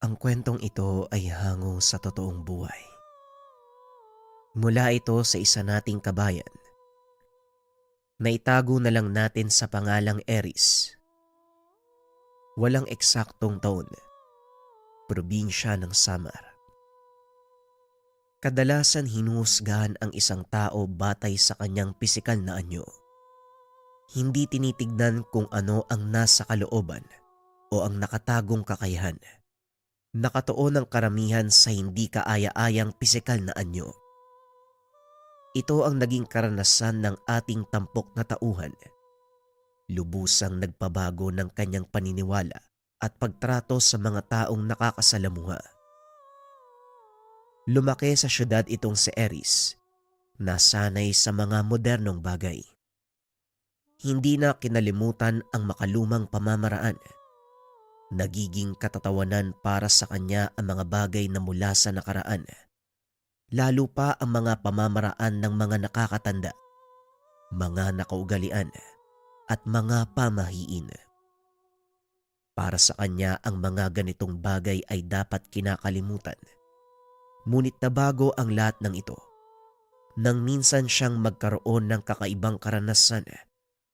Ang kwentong ito ay hango sa totoong buhay. Mula ito sa isa nating kabayan. Naitago na lang natin sa pangalang Eris. Walang eksaktong taon. Probinsya ng Samar. Kadalasan hinuhusgahan ang isang tao batay sa kanyang pisikal na anyo. Hindi tinitignan kung ano ang nasa kalooban o ang nakatagong kakayahan. Nakatuon ang karamihan sa hindi kaaya-ayang pisikal na anyo. Ito ang naging karanasan ng ating tampok na tauhan. Lubusang nagpabago ng kanyang paniniwala at pagtrato sa mga taong nakakasalamuha. Lumaki sa syudad itong si Eris, nasanay sa mga modernong bagay. Hindi na kinalimutan ang makalumang pamamaraan. Nagiging katatawanan para sa kanya ang mga bagay na mula sa nakaraan. Lalo pa ang mga pamamaraan ng mga nakakatanda, mga nakaugalian at mga pamahiin. Para sa kanya ang mga ganitong bagay ay dapat kinakalimutan. Ngunit nabago ang lahat ng ito nang minsan siyang magkaroon ng kakaibang karanasan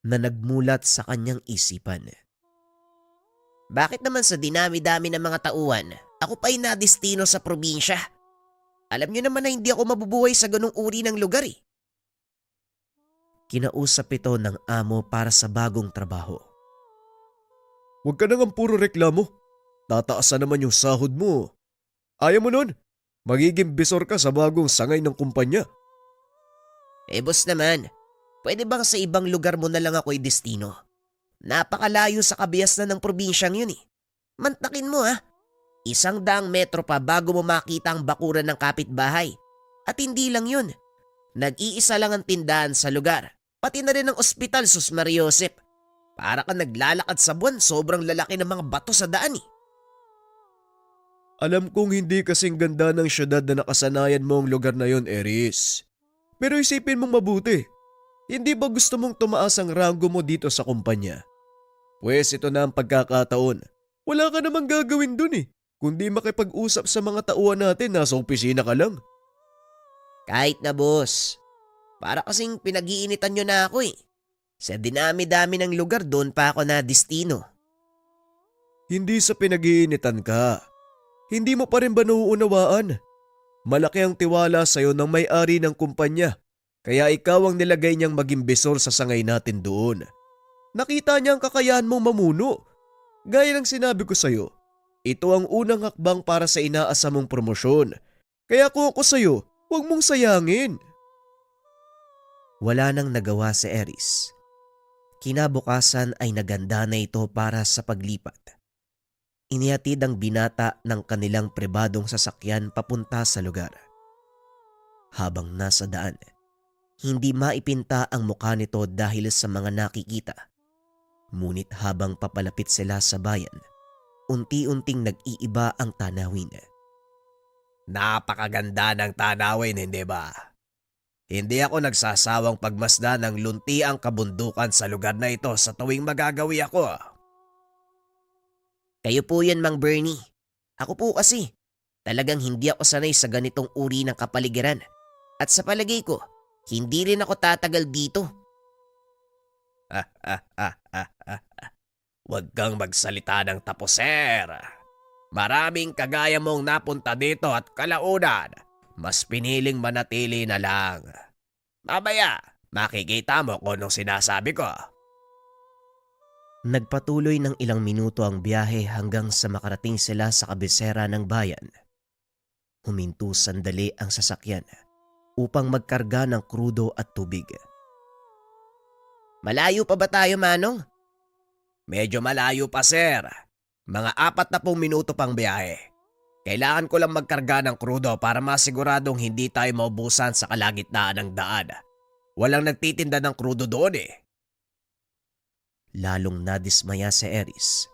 na nagmulat sa kanyang isipan. Bakit naman sa dinami-dami ng mga tauhan, ako pa'y nadestino sa probinsya? Alam niyo naman na hindi ako mabubuhay sa ganung uri ng lugar eh. Kinausap ito ng amo para sa bagong trabaho. Huwag ka nang puro reklamo. Tataasan naman yung sahod mo. Ayaw mo nun? Magiging bisor ka sa bagong sangay ng kumpanya. Boss naman, pwede bang sa ibang lugar mo na lang ako i-destino? Napakalayo sa kabias na ng probinsyang yun eh. Mantakin mo ha. 100 metro pa bago mo makita ang bakuran ng kapitbahay. At hindi lang yun. Nag-iisa lang ang tindahan sa lugar. Pati na rin ang ospital, Sus Maria Josep. Para ka naglalakad sa buwan, sobrang lalaki ng mga bato sa daan eh. Alam kong hindi kasing ganda ng syudad na nakasanayan mo ang lugar na yon, Eris. Pero isipin mong mabuti. Hindi ba gusto mong tumaas ang ranggo mo dito sa kumpanya? Pwes ito na ang pagkakataon. Wala ka namang gagawin dun eh. Kundi makipag-usap sa mga tauhan natin, nasa opisina ka lang. Kahit na boss. Para kasing pinag-iinitan nyo na ako eh. Sa dinami-dami ng lugar doon pa ako na destino. Hindi sa pinag-iinitan ka. Hindi mo pa rin ba nauunawaan? Malaki ang tiwala sa'yo ng may-ari ng kumpanya. Kaya ikaw ang nilagay niyang maging bisor sa sangay natin doon. Nakita niya ang kakayahan mong mamuno. Gaya ng sinabi ko sa'yo, ito ang unang hakbang para sa inaasa mong promosyon. Kaya kung ako sa'yo, huwag mong sayangin. Wala nang nagawa si Eris. Kinabukasan ay naganda na ito para sa paglipat. Inihatid ang binata ng kanilang pribadong sasakyan papunta sa lugar. Habang nasa daan, hindi maipinta ang mukha nito dahil sa mga nakikita. Ngunit habang papalapit sila sa bayan, unti-unting nag-iiba ang tanawin. Napakaganda ng tanawin, hindi ba? Hindi ako nagsasawang pagmasdan ng luntiang kabundukan sa lugar na ito sa tuwing magagawi ako. Kayo po yan, Mang Bernie. Ako po kasi, talagang hindi ako sanay sa ganitong uri ng kapaligiran. At sa palagay ko, hindi rin ako tatagal dito. Huwag kang magsalita ng tapuser. Maraming kagaya mong napunta dito at kalaunan, mas piniling manatili na lang. Mamaya, makikita mo kung anong sinasabi ko. Nagpatuloy ng ilang minuto ang biyahe hanggang sa makarating sila sa kabisera ng bayan. Huminto sandali ang sasakyan upang magkarga ng krudo at tubig. Malayo pa ba tayo, Manong? Medyo malayo pa, sir. Mga 40 minuto pang biyahe. Kailangan ko lang magkarga ng krudo para masiguradong hindi tayo maubusan sa kalagitnaan ng daan. Walang nagtitinda ng krudo doon eh. Lalong nadismaya si Eris.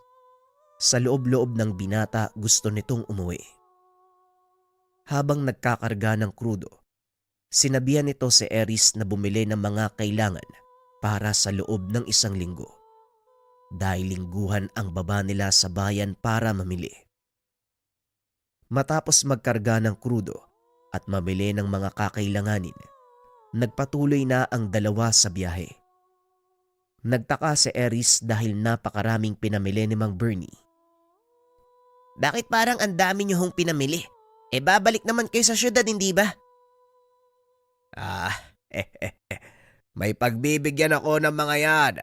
Sa loob-loob ng binata gusto nitong umuwi. Habang nagkakarga ng krudo, sinabihan nito si Eris na bumili ng mga kailangan para sa loob ng 1 linggo. Dahil lingguhan ang baba nila sa bayan para mamili. Matapos magkarga ng krudo at mamili ng mga kakailanganin, nagpatuloy na ang dalawa sa biyahe. Nagtaka si Eris dahil napakaraming pinamili ni Mang Bernie. Bakit parang ang dami niyo hong pinamili? Babalik naman kayo sa syudad, hindi ba? Ah, may pagbibigyan ako ng mga yan.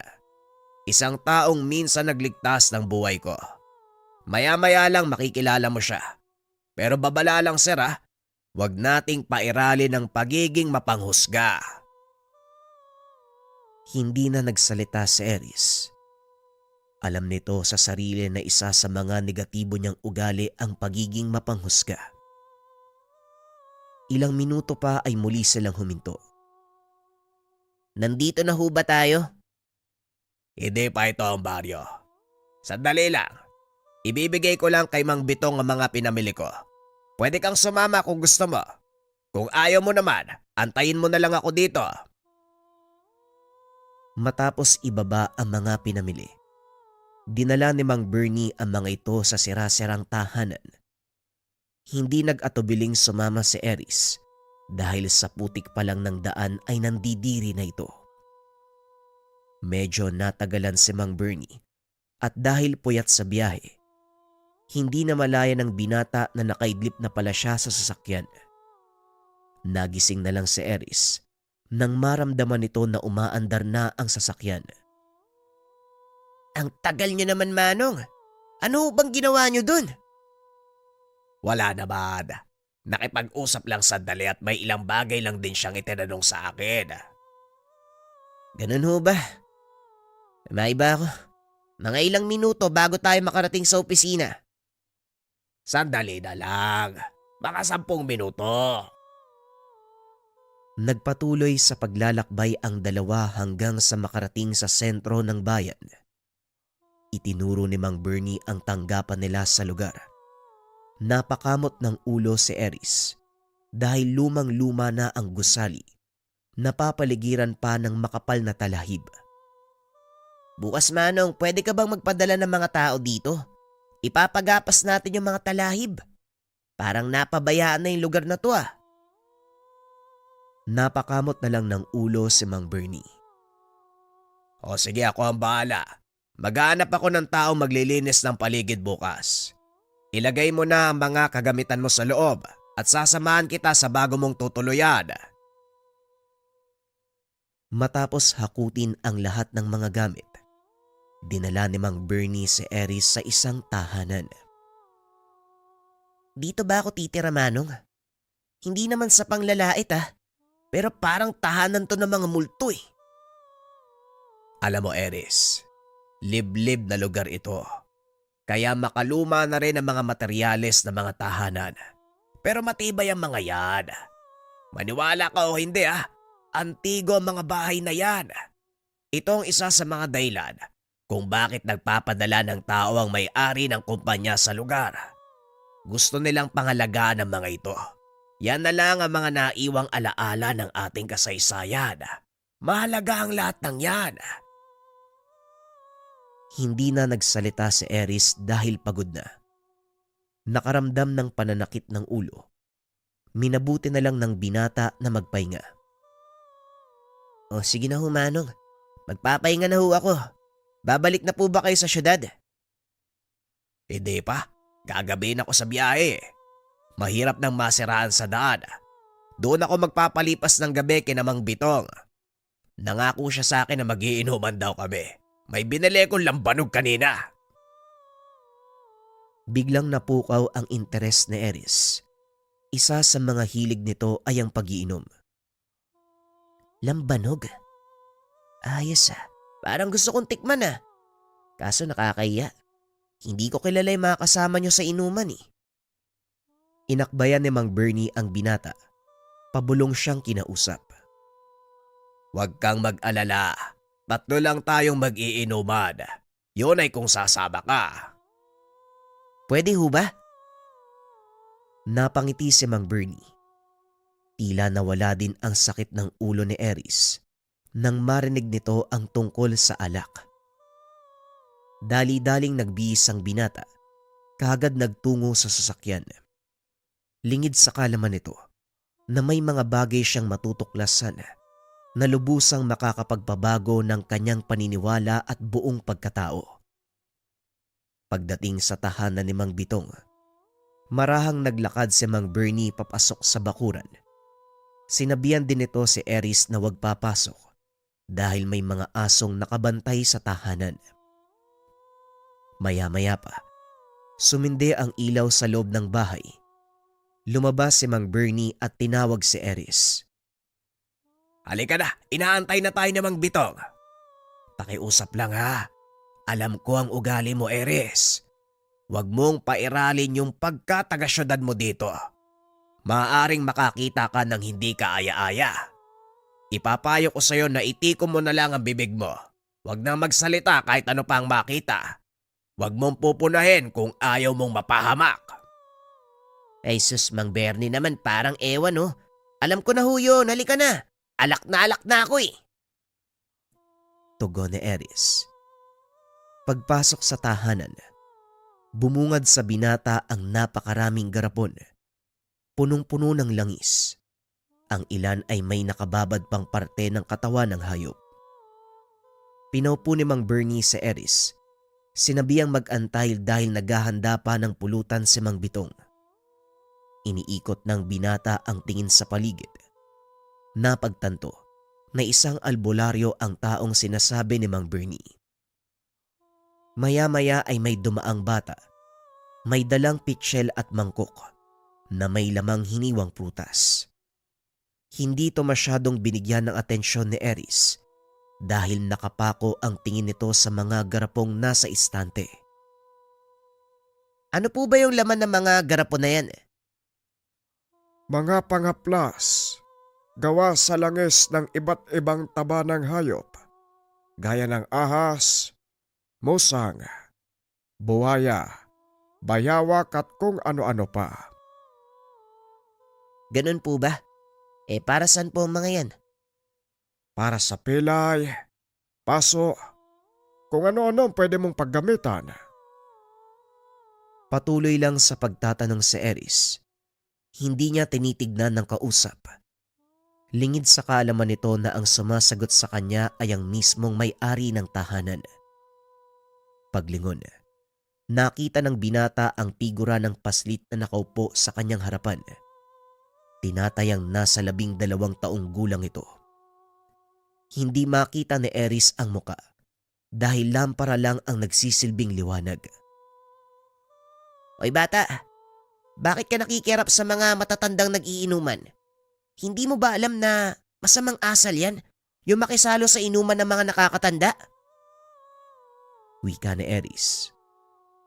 Isang taong minsan nagligtas ng buhay ko. Maya-maya lang makikilala mo siya. Pero babala lang sir huwag nating pairali ng pagiging mapanghusga. Hindi na nagsalita si Eris. Alam nito sa sarili na isa sa mga negatibo niyang ugali ang pagiging mapanghusga. Ilang minuto pa ay muli silang huminto. Nandito na ho ba tayo? Hindi pa ito ang baryo. Sandali lang. Ibibigay ko lang kay Mang Bitong ang mga pinamili ko. Pwede kang sumama kung gusto mo. Kung ayaw mo naman, antayin mo na lang ako dito. Matapos ibaba ang mga pinamili, dinala ni Mang Bernie ang mga ito sa sira-sirang tahanan. Hindi nag-atubiling sumama si Eris dahil sa putik pa lang ng daan ay nandidiri na ito. Medyo natagalan si Mang Bernie at dahil puyat sa biyahe, hindi na malaya ng binata na nakaidlip na pala siya sa sasakyan. Nagising na lang si Eris nang maramdaman nito na umaandar na ang sasakyan. Ang tagal niyo naman, Manong. Ano bang ginawa niyo dun? Wala naman. Nakipag-usap lang sandali at may ilang bagay lang din siyang itinanong sa akin. Ganun ho ba? May ba ako? Mga ilang minuto bago tayo makarating sa opisina. Sandali na lang. Baka 10 minuto. Nagpatuloy sa paglalakbay ang dalawa hanggang sa makarating sa sentro ng bayan. Itinuro ni Mang Bernie ang tanggapan nila sa lugar. Napakamot ng ulo si Eris dahil lumang-luma na ang gusali. Napapaligiran pa ng makapal na talahib. Bukas, Manong, pwede ka bang magpadala ng mga tao dito? Ipapagapas natin yung mga talahib. Parang napabayaan na yung lugar na to Napakamot na lang ng ulo si Mang Bernie. O sige, ako ang bahala. Maghanap ako ng tao maglilinis ng paligid bukas. Ilagay mo na ang mga kagamitan mo sa loob at sasamahan kita sa bago mong tutuluyan. Matapos hakutin ang lahat ng mga gamit, dinala ni Mang Bernie si Eris sa isang tahanan. Dito ba ako titira, Manong? Hindi naman sa panglalait pero parang tahanan to ng mga multo Alam mo, Eris, liblib na lugar ito. Kaya makaluma na rin ang mga materyales ng mga tahanan. Pero matibay ang mga yan. Maniwala ka o hindi antigo ang mga bahay na yan. Ito ang isa sa mga dahilan kung bakit nagpapadala ng tao ang may-ari ng kumpanya sa lugar. Gusto nilang pangalagaan ang mga ito. Yan na lang ang mga naiwang alaala ng ating kasaysayan. Mahalaga ang lahat ng yan. Hindi na nagsalita si Eris dahil pagod na. Nakaramdam ng pananakit ng ulo. Minabuti na lang ng binata na magpahinga. O sige na ho, Manong. Magpapahinga na ho ako. Babalik na po ba kayo sa syudad? Hindi pa. Gagabihin ako sa biyahe. Mahirap nang masiraan sa daan. Doon ako magpapalipas ng gabi kina Mang Bitong. Nangako siya sa akin na magiinuman daw kami. May binili akong lambanog kanina. Biglang napukaw ang interes ni Eris. Isa sa mga hilig nito ay ang pag-iinom. Lambanog? Ayos Parang gusto kong tikman Kaso nakakahiya. Hindi ko kilala yung mga kasama nyo sa inuman Inakbayan ni Mang Bernie ang binata. Pabulong siyang kinausap. Huwag kang mag-alala. 3 lang tayong mag-iinuman. Yun ay kung sasama ka. Pwede ho ba? Napangiti si Mang Bernie. Tila nawala din ang sakit ng ulo ni Eris nang marinig nito ang tungkol sa alak. Dali-daling nagbihis ang binata, kaagad nagtungo sa sasakyan. Lingid sa kalaman nito na may mga bagay siyang matutuklasan na lubusang makakapagpabago ng kanyang paniniwala at buong pagkatao. Pagdating sa tahanan ni Mang Bitong, marahang naglakad si Mang Bernie papasok sa bakuran. Sinabihan din nito si Eris na huwag papasok dahil may mga asong nakabantay sa tahanan. Maya-maya pa, sumindi ang ilaw sa loob ng bahay. Lumabas si Mang Bernie at tinawag si Eris. Halika na, inaantay na tayo ng Mang Bitong. Pakiusap lang ha. Alam ko ang ugali mo, Eris. Huwag mong pairalin yung pagkataga-syudad mo dito. Maaaring makakita ka ng hindi ka aya-aya. Ipapayo ko sa'yo na itikom mo na lang ang bibig mo. Huwag na magsalita kahit ano pa ang makita. Huwag mong pupunahin kung ayaw mong mapahamak. Ay sus, Mang Bernie naman parang ewan oh. Alam ko na ho yun, halika na. Alak na ako eh. Tugon ni Eris. Pagpasok sa tahanan, bumungad sa binata ang napakaraming garapon. Punong-puno ng langis. Ang ilan ay may nakababad pang parte ng katawan ng hayop. Pinaupo ni Mang Bernie si Eris. Sinabihang mag-antay dahil naghahanda pa ng pulutan si Mang Bitong. Iniikot ng binata ang tingin sa paligid. Napagtanto na isang albularyo ang taong sinasabi ni Mang Bernie. Maya-maya ay may dumaang bata. May dalang pitsyel at mangkok na may lamang hiniwang prutas. Hindi ito masyadong binigyan ng atensyon ni Eris dahil nakapako ang tingin nito sa mga garapong nasa istante. Ano po ba yung laman ng mga garapon na yan? Mga pangaplas, gawa sa langis ng iba't ibang taba ng hayop, gaya ng ahas, musang, buhaya, bayawak at kung ano-ano pa. Ganun po ba? Para saan po ang mga yan? Para sa pilay, paso, kung ano-ano pwede mong paggamitan. Patuloy lang sa pagtatanong si Eris. Hindi niya tinitignan ng kausap. Lingid sa kaalaman nito na ang sumasagot sa kanya ay ang mismong may-ari ng tahanan. Paglingon, nakita ng binata ang figura ng paslit na nakaupo sa kanyang harapan. Tinatayang nasa 12 taong gulang ito. Hindi makita ni Eris ang muka dahil lampara lang ang nagsisilbing liwanag. Oy bata, bakit ka nakikirap sa mga matatandang nag-iinuman? Hindi mo ba alam na masamang asal yan? Yung makisalo sa inuman ng mga nakakatanda? Wika ni Eris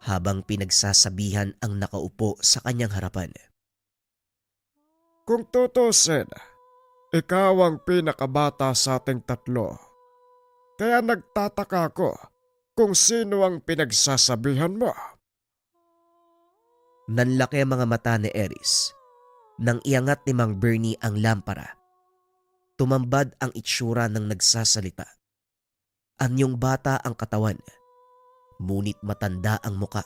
habang pinagsasabihan ang nakaupo sa kanyang harapan. Kung tutusin, ikaw ang pinakabata sa ating tatlo. Kaya nagtataka ko kung sino ang pinagsasabihan mo. Nanlaki ang mga mata ni Eris nang iangat ni Mang Bernie ang lampara. Tumambad ang itsura ng nagsasalita. Anyong bata ang katawan, ngunit matanda ang muka,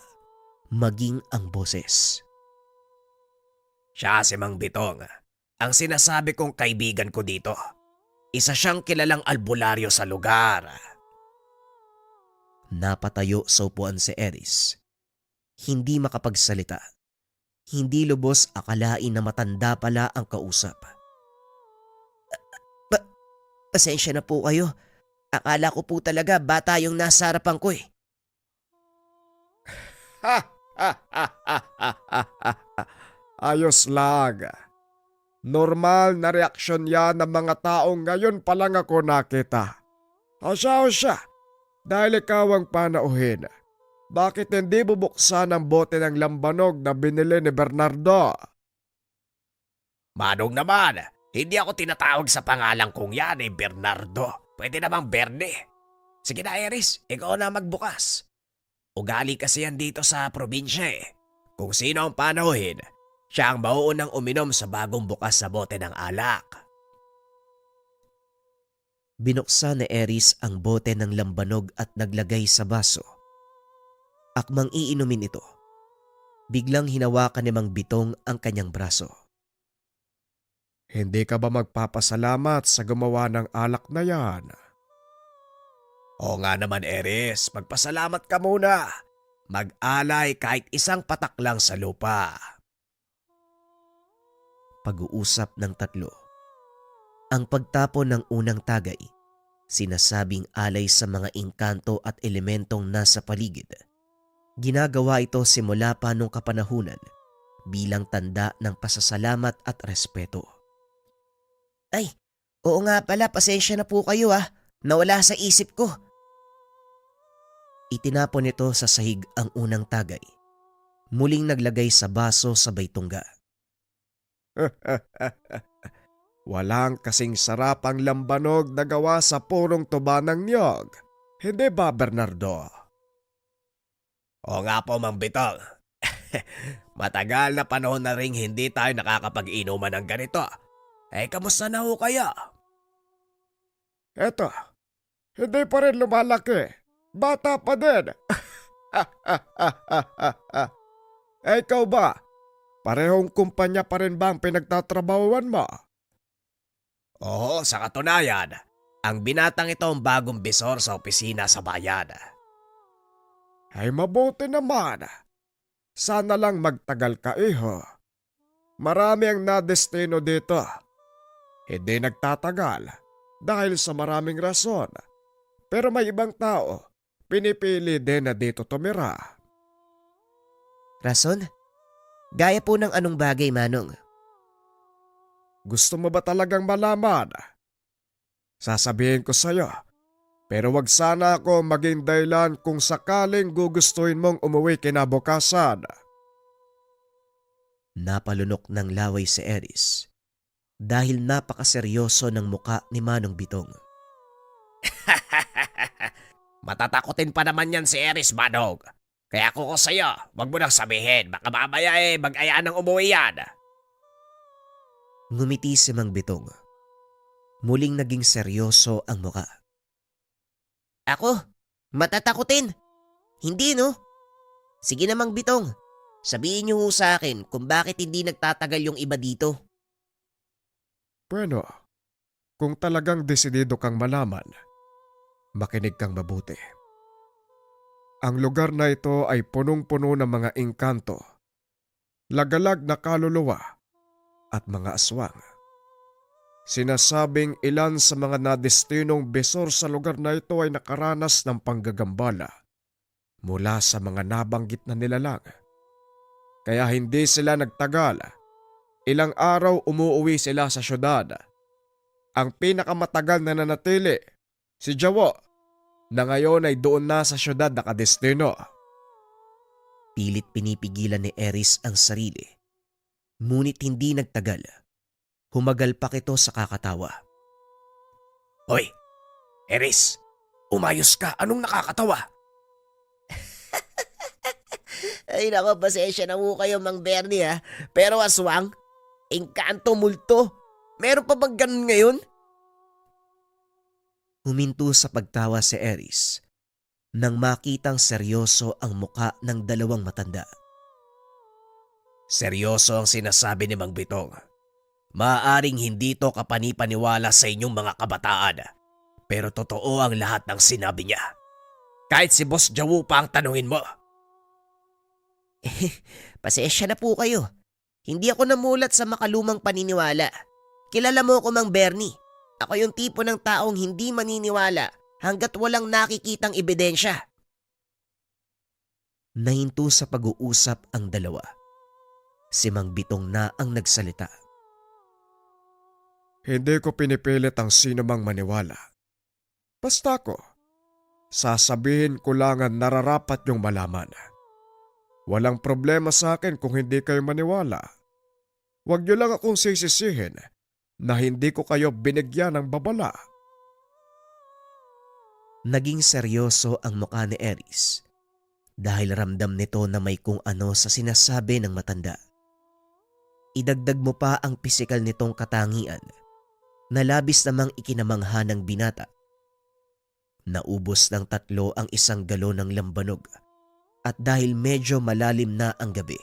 maging ang boses. Siya si Mang Bitong, ang sinasabi kong kaibigan ko dito. Isa siyang kilalang albularyo sa lugar. Napatayo sa upuan si Eris. Hindi makapagsalita. Hindi lubos akalain na matanda pala ang kausap. Pasensya na po kayo. Akala ko po talaga bata yung nasa harapan ko eh. Ayos lang. Normal na reaksyon yan ng mga taong ngayon pa lang ako nakita. O siya, dahil ikaw ang panauhin. Bakit hindi bubuksan ang bote ng lambanog na binili ni Bernardo? Manong naman, hindi ako tinatawag sa pangalang kong yan Bernardo. Pwede namang Berne. Sige na Eris, ikaw na magbukas. Ugali kasi yan dito sa probinsya eh. Kung sino ang panauhin, siya ang mauunang uminom sa bagong bukas sa bote ng alak. Binuksan ni Eris ang bote ng lambanog at naglagay sa baso. Akmang iinumin ito. Biglang hinawakan ni Mang Bitong ang kanyang braso. Hindi ka ba magpapasalamat sa gumawa ng alak na yan? Oo nga naman, Eris. Magpasalamat ka muna. Mag-alay kahit isang patak lang sa lupa. Pag-uusap ng tatlo. Ang pagtapon ng unang tagay, sinasabing alay sa mga engkanto at elementong nasa paligid. Ginagawa ito simula pa nung kapanahunan bilang tanda ng pasasalamat at respeto. Ay, oo nga pala, pasensya na po kayo Nawala sa isip ko. Itinapon nito sa sahig ang unang tagay. Muling naglagay sa baso sabay tungga. Walang kasing sarap ang lambanog na gawa sa purong tuba ng niyog. Hindi ba, Bernardo? Oo nga po, Mang Bitong. Matagal na panahon na ring hindi tayo nakakapag-inuman ng ganito. Kamusta na ho kaya? Eto, hindi pa rin lumalaki. Bata pa din. Ikaw ba? Parehong kumpanya pa rin ba ang pinagtatrabahuan mo? Oo, sa katunayan. Ang binatang ito ang bagong bisor sa opisina sa bayan. Ay mabuti naman. Sana lang magtagal ka, iho. Marami ang nadestino dito. Hindi nagtatagal dahil sa maraming rason. Pero may ibang tao, pinipili din na dito tumira. Rason? Gaya po ng anong bagay, Manong? Gusto mo ba talagang malaman? Sasabihin ko sa'yo, pero wag sana ako maging dahilan kung sakaling gugustuhin mong umuwi kinabukasan. Napalunok ng laway si Eris dahil napakaseryoso ng muka ni Manong Bitong. Matatakotin pa naman yan si Eris, Manong. Kaya ako ko sa'yo, wag mo nang sabihin, baka mamaya mag-ayaan ng umuwi yan. Ngumiti si Mang Bitong. Muling naging seryoso ang muka. Ako? Matatakutin? Hindi, no? Sige na, Mang Bitong. Sabihin niyo sa akin kung bakit hindi nagtatagal yung iba dito. Bueno, kung talagang desidido kang malaman, makinig kang mabuti. Ang lugar na ito ay punong-puno ng mga engkanto, lagalag na kaluluwa at mga aswang. Sinasabing ilan sa mga nadestinong besor sa lugar na ito ay nakaranas ng panggagambala mula sa mga nabanggit na nilalang. Kaya hindi sila nagtagal. Ilang araw umuuwi sila sa syudad. Ang pinakamatagal na nanatili, si Jawo, na ngayon ay doon na sa syudad nakadestino. Pilit pinipigilan ni Eris ang sarili. Ngunit hindi nagtagal. Humagalpak ito sa kakatawa. Hoy, Eris, umayos ka. Anong nakakatawa? Ay nako, pasensya na po kayo, Mang Bernie Pero aswang, engkanto multo. Meron pa bang ganun ngayon? Huminto sa pagtawa si Eris nang makitang seryoso ang muka ng dalawang matanda. Seryoso ang sinasabi ni Mang Bitong. Maaaring hindi to kapanipaniwala sa inyong mga kabataan. Pero totoo ang lahat ng sinabi niya. Kahit si Boss Jawu pa ang tanungin mo. Pasensya na po kayo. Hindi ako namulat sa makalumang paniniwala. Kilala mo ko, Mang Bernie. Ako yung tipo ng taong hindi maniniwala hanggat walang nakikitang ebidensya. Nahinto sa pag-uusap ang dalawa. Si Mang Bitong na ang nagsalita. Hindi ko pinipilit ang sino mang maniwala. Basta ko, sasabihin ko lang ang nararapat yung malaman. Walang problema sa akin kung hindi kayo maniwala. Huwag niyo lang akong sisisihin na hindi ko kayo binigyan ng babala. Naging seryoso ang mukha ni Eris dahil ramdam nito na may kung ano sa sinasabi ng matanda. Idagdag mo pa ang pisikal nitong katangian na labis namang ikinamangha ng binata. Naubos ng tatlo ang 1 galon ng lambanog at dahil medyo malalim na ang gabi,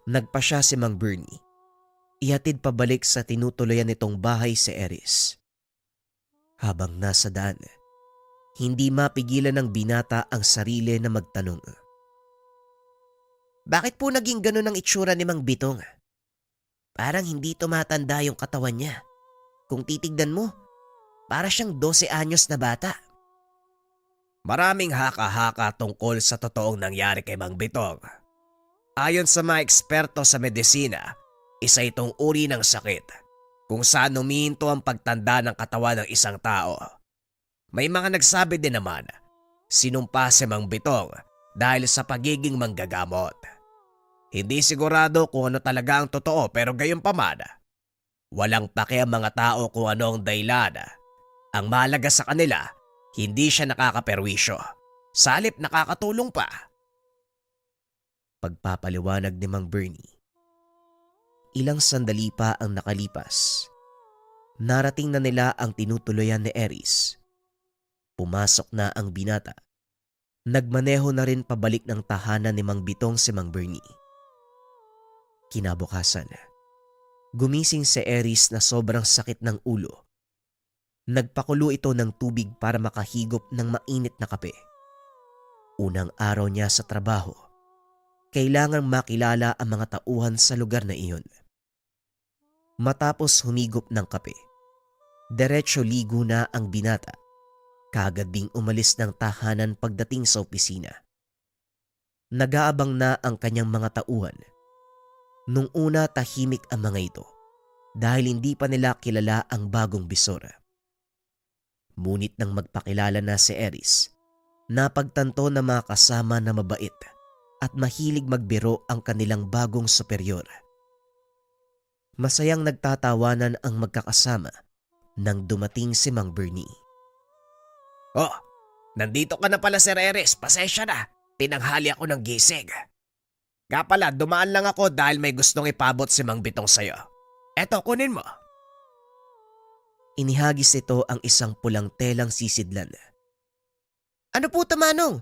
Nagpa siya si Mang Bernie. Ihatid pabalik sa tinutuloyan nitong bahay si Eris. Habang nasa daan, hindi mapigilan ng binata ang sarili na magtanong. Bakit po naging ganun ang itsura ni Mang Bitong? Parang hindi tumatanda yung katawan niya. Kung titignan mo, para siyang 12 anyos na bata. Maraming haka-haka tungkol sa totoong nangyari kay Mang Bitong. Ayon sa mga eksperto sa medisina, isa itong uri ng sakit kung saan humihinto ang pagtanda ng katawan ng isang tao. May mga nagsabi din naman, sinumpa si Mang Bitong dahil sa pagiging manggagamot. Hindi sigurado kung ano talaga ang totoo pero gayunpaman, walang pake ang mga tao kung ano ang dahilan. Ang mahalaga sa kanila, hindi siya nakakaperwisyo. Sa halip nakakatulong pa. Pagpapaliwanag ni Mang Bernie. Ilang sandali pa ang nakalipas. Narating na nila ang tinutuloyan ni Eris. Pumasok na ang binata. Nagmaneho na rin pabalik ng tahanan ni Mang Bitong si Mang Bernie. Kinabukasan, gumising si Eris na sobrang sakit ng ulo. Nagpakulo ito ng tubig para makahigop ng mainit na kape. Unang araw niya sa trabaho, kailangang makilala ang mga tauhan sa lugar na iyon. Matapos humigop ng kape, diretso ligo na ang binata. Kaagad ding umalis ng tahanan pagdating sa opisina. Nag-aabang na ang kanyang mga tauhan. Nung una tahimik ang mga ito dahil hindi pa nila kilala ang bagong bisora. Ngunit nang magpakilala na si Eris, napagtanto na mga kasama na mabait at mahilig magbiro ang kanilang bagong superior. Masayang nagtatawanan ang magkakasama nang dumating si Mang Bernie. Oh, nandito ka na pala Sir Eris, pasensya na. Tinanghali ako ng gising. Nga pala, dumaan lang ako dahil may gustong ipabot si Mang Bitong sa'yo. Eto, kunin mo. Inihagis ito ang isang pulang telang sisidlan. Ano po ito, Manong?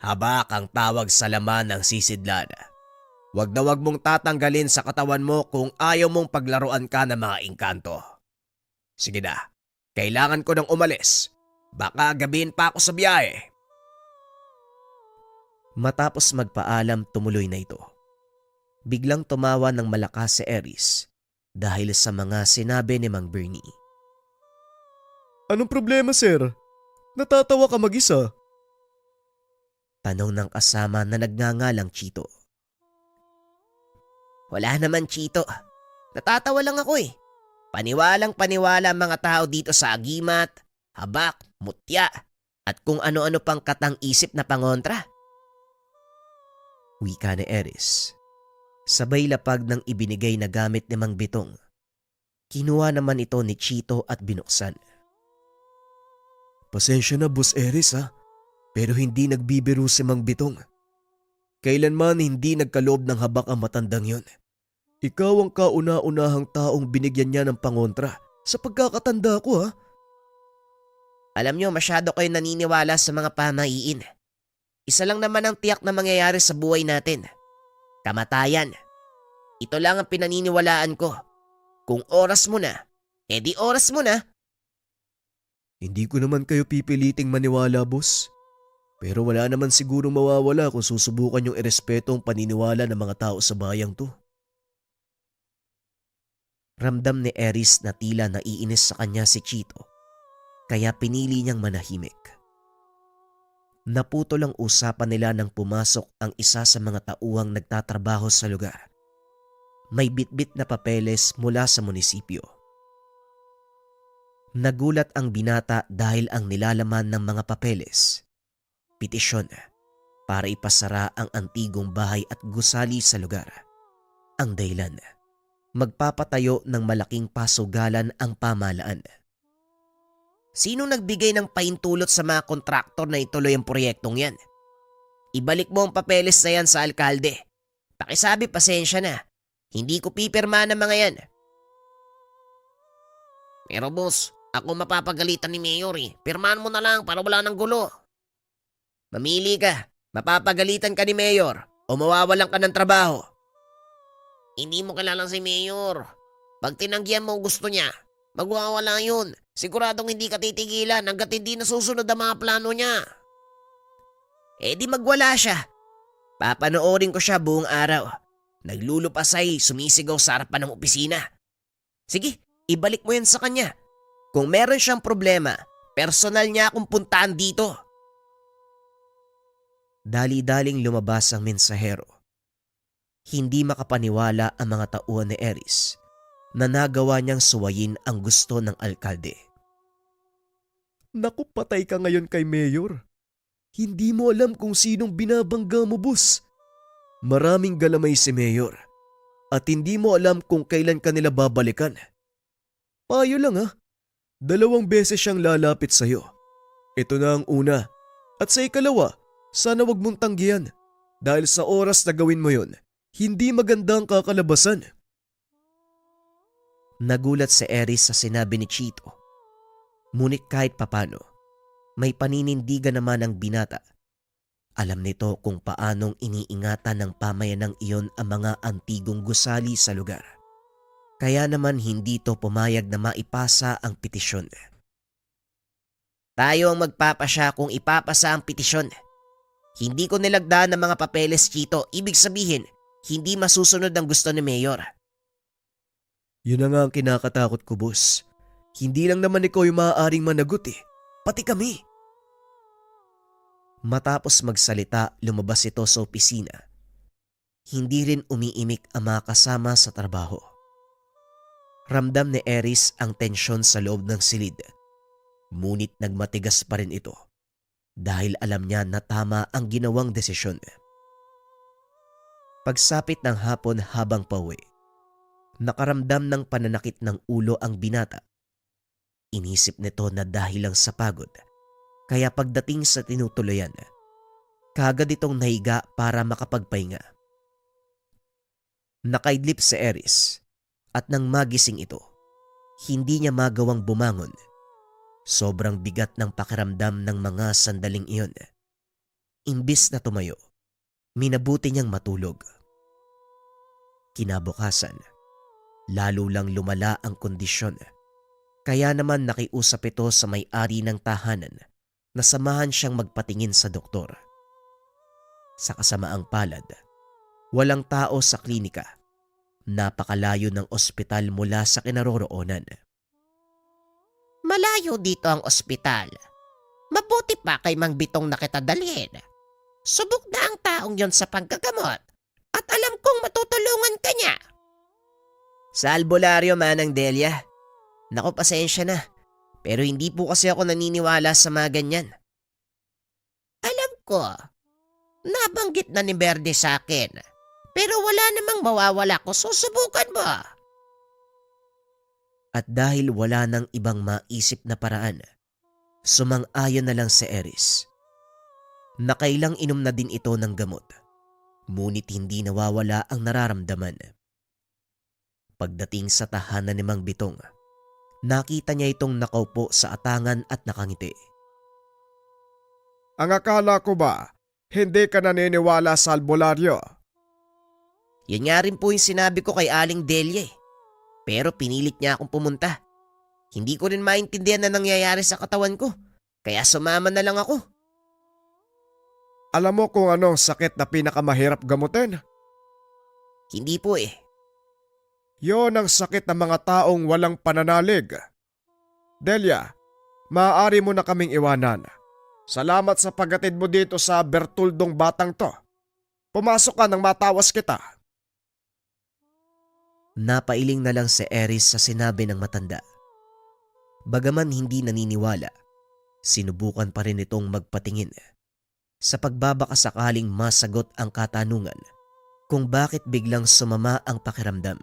Habak ang tawag sa laman ng sisidlan. Wag na wag mong tatanggalin sa katawan mo kung ayaw mong paglaruan ka ng mga engkanto. Sige na, kailangan ko nang umalis. Baka gabihin pa ako sa biyahe. Matapos magpaalam, tumuloy na ito. Biglang tumawa ng malakas si Eris dahil sa mga sinabi ni Mang Bernie. Anong problema, sir? Natatawa ka mag-isa. Tanong ng kasama na nagngangalang Chito. Wala naman, Chito. Natatawa lang ako eh. Paniwalang paniwala ang mga tao dito sa agimat, habak, mutya, at kung ano-ano pang katang-isip na pangontra. Wika ni Eris. Sabay lapag ng ibinigay na gamit ni Mang Bitong. Kinuha naman ito ni Chito at binuksan. Pasensya na, Boss Eris ha. Pero hindi nagbibiro si Mang Bitong. Kailanman hindi nagkaloob ng habak ang matandang yon. Ikaw ang kauna-unahang taong binigyan niya ng pangontra sa pagkakatanda ko ha. Alam nyo, masyado kayo naniniwala sa mga pamahiin. Isa lang naman ang tiyak na mangyayari sa buhay natin. Kamatayan. Ito lang ang pinaniniwalaan ko. Kung oras mo na, edi oras mo na. Hindi ko naman kayo pipiliting maniwala, boss. Pero wala naman siguro mawawala kung susubukan yung irespeto ang paniniwala ng mga tao sa bayang to. Ramdam ni Eris na tila naiinis sa kanya si Chito, kaya pinili niyang manahimik. Naputol ang usapan nila nang pumasok ang isa sa mga tauhang nagtatrabaho sa lugar. May bitbit na papeles mula sa munisipyo. Nagulat ang binata dahil ang nilalaman ng mga papeles, petisyon para ipasara ang antigong bahay at gusali sa lugar. Ang dahilan, magpapatayo ng malaking pasugalan ang pamahalaan. Sino nagbigay ng paintulot sa mga kontraktor na ituloy ang proyektong yan? Ibalik mo ang papeles na yan sa alkalde. Pakisabi, pasensya na. Hindi ko pipirma ng mga yan. Pero boss, ako mapapagalitan ni Mayor eh. Pirmahan mo na lang para wala ng gulo. Mamili ka. Mapapagalitan ka ni Mayor o mawawalan ka ng trabaho. Hindi mo kilala si Mayor. Pag tinanggihan mo ang gusto niya, magwawala yun. Siguradong hindi ka titigilan hanggat hindi nasusunod ang mga plano niya. Eh di magwala siya. Papanoorin ko siya buong araw. Naglulupasay, sumisigaw sa harapan ng opisina. Sige, ibalik mo yan sa kanya. Kung meron siyang problema, personal niya akong puntaan dito. Dali-daling lumabas ang mensahero. Hindi makapaniwala ang mga tauhan ni Eris na nagawa niyang suwayin ang gusto ng alkalde. Naku, patay ka ngayon kay Mayor. Hindi mo alam kung sinong binabangga mo, boss. Maraming galamay si Mayor at hindi mo alam kung kailan ka nila babalikan. Payo lang ha, 2 beses siyang lalapit sa'yo. Ito na ang una at sa ikalawa, sana wag mong tanggihan dahil sa oras na gawin mo yon, hindi maganda ang kakalabasan. Nagulat si Eris sa sinabi ni Chito. Ngunit kahit papano, may paninindigan naman ang binata. Alam nito kung paanong iniingatan ng pamayanang iyon ang mga antigong gusali sa lugar. Kaya naman hindi ito pumayag na maipasa ang petisyon. Tayo ang magpapasya kung ipapasa ang petisyon. Hindi ko nilagdaan ng mga papeles, Chito. Ibig sabihin, hindi masusunod ang gusto ni Mayor. Yun na nga ang kinakatakot ko, boss. Hindi lang naman ikaw yung maaaring managot pati kami. Matapos magsalita, lumabas ito sa opisina. Hindi rin umiimik ang mga kasama sa trabaho. Ramdam ni Eris ang tensyon sa loob ng silid. Ngunit nagmatigas pa rin ito dahil alam niya na tama ang ginawang desisyon. Pagsapit ng hapon habang pauwi, nakaramdam ng pananakit ng ulo ang binata. Inisip nito na dahil lang sa pagod, kaya pagdating sa tinutuluyan, kagad itong nahiga para makapagpahinga. Nakaidlip si Eris at nang magising ito, hindi niya magawang bumangon. Sobrang bigat ng pakiramdam ng mga sandaling iyon. Imbis na tumayo, minabuti niyang matulog. Kinabukasan, lalo lang lumala ang kondisyon. Kaya naman nakiusap ito sa may-ari ng tahanan na samahan siyang magpatingin sa doktor. Sa kasamaang palad, walang tao sa klinika. Napakalayo ng ospital mula sa kinaroroonan. Malayo dito ang ospital. Mabuti pa kay Mang Bitong na kita dalhin. Subok na ang taong yon sa paggagamot at alam kong matutulungan ka niya. Sa albularyo, Manang Delia. Naku, pasensya na. Pero hindi po kasi ako naniniwala sa mga ganyan. Alam ko. Nabanggit na ni Berde sa akin. Pero wala namang mawawala kung susubukan mo. At dahil wala nang ibang maisip na paraan, sumang-ayon na lang si Eris. Nakailang inom na din ito ng gamot, ngunit hindi nawawala ang nararamdaman. Pagdating sa tahanan ni Mang Bitong, nakita niya itong nakaupo sa atangan at nakangiti. Ang akala ko ba, hindi ka naniniwala sa albularyo? Yan nga rin po yung sinabi ko kay Aling Delia. Pero pinilit niya akong pumunta. Hindi ko rin maintindihan na nangyayari sa katawan ko. Kaya sumama na lang ako. Alam mo kung anong sakit na pinakamahirap gamutin? Hindi po eh. Yon ang sakit ng mga taong walang pananalig. Delia, maaari mo na kaming iwanan. Salamat sa paghatid mo dito sa Bertuldong batang to. Pumasok ka nang matawas kita. Napailing na lang si Eris sa sinabi ng matanda. Bagaman hindi naniniwala, sinubukan pa rin itong magpatingin sa pagbabakasakaling masagot ang katanungan kung bakit biglang sumama ang pakiramdam.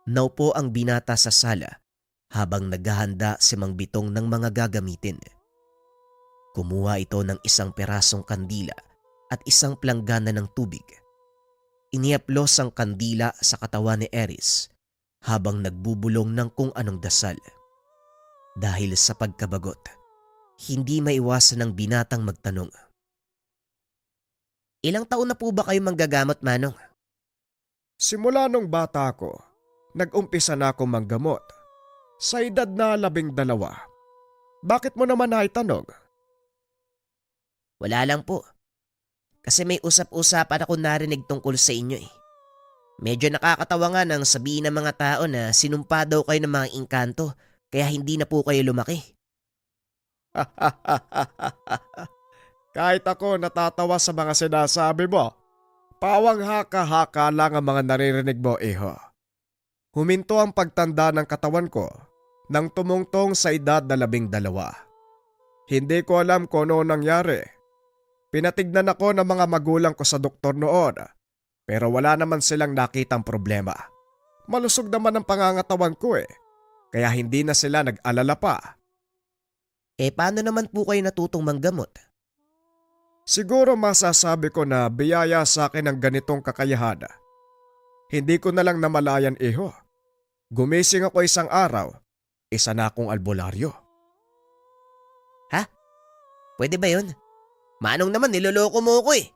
Naupo ang binata sa sala habang naghahanda si Mang Bitong ng mga gagamitin. Kumuha ito ng isang perasong kandila at isang planggana ng tubig. Iniaplos ang kandila sa katawan ni Eris habang nagbubulong ng kung anong dasal. Dahil sa pagkabagot, hindi maiwasan ng binatang magtanong. Ilang taon na po ba kayo manggagamot, Manong? Simula nung bata ko, nag-umpisa na ako manggamot. Sa edad na 12. Bakit mo naman naitanong? Wala lang po. Kasi may usap-usapan ako narinig tungkol sa inyo eh. Medyo nakakatawa nga nang sabihin ng mga tao na sinumpa daw kayo ng mga engkanto kaya hindi na po kayo lumaki. Kahit ako natatawa sa mga sinasabi mo. Pawang haka-haka lang ang mga naririnig mo, iho. Huminto ang pagtanda ng katawan ko nang tumungtong sa edad na 12. Hindi ko alam kung ano nangyari. Pinatignan ako ng mga magulang ko sa doktor noon, pero wala naman silang nakitang problema. Malusog naman ang pangangatawan ko kaya hindi na sila nag-alala pa. Paano naman po kayo natutong manggamot? Siguro masasabi ko na biyaya sa akin ang ganitong kakayahan. Hindi ko na lang namalayan, iho. Gumising ako isang araw, isa na akong albularyo. Pwede ba yun? Manong naman niloloko mo ko eh.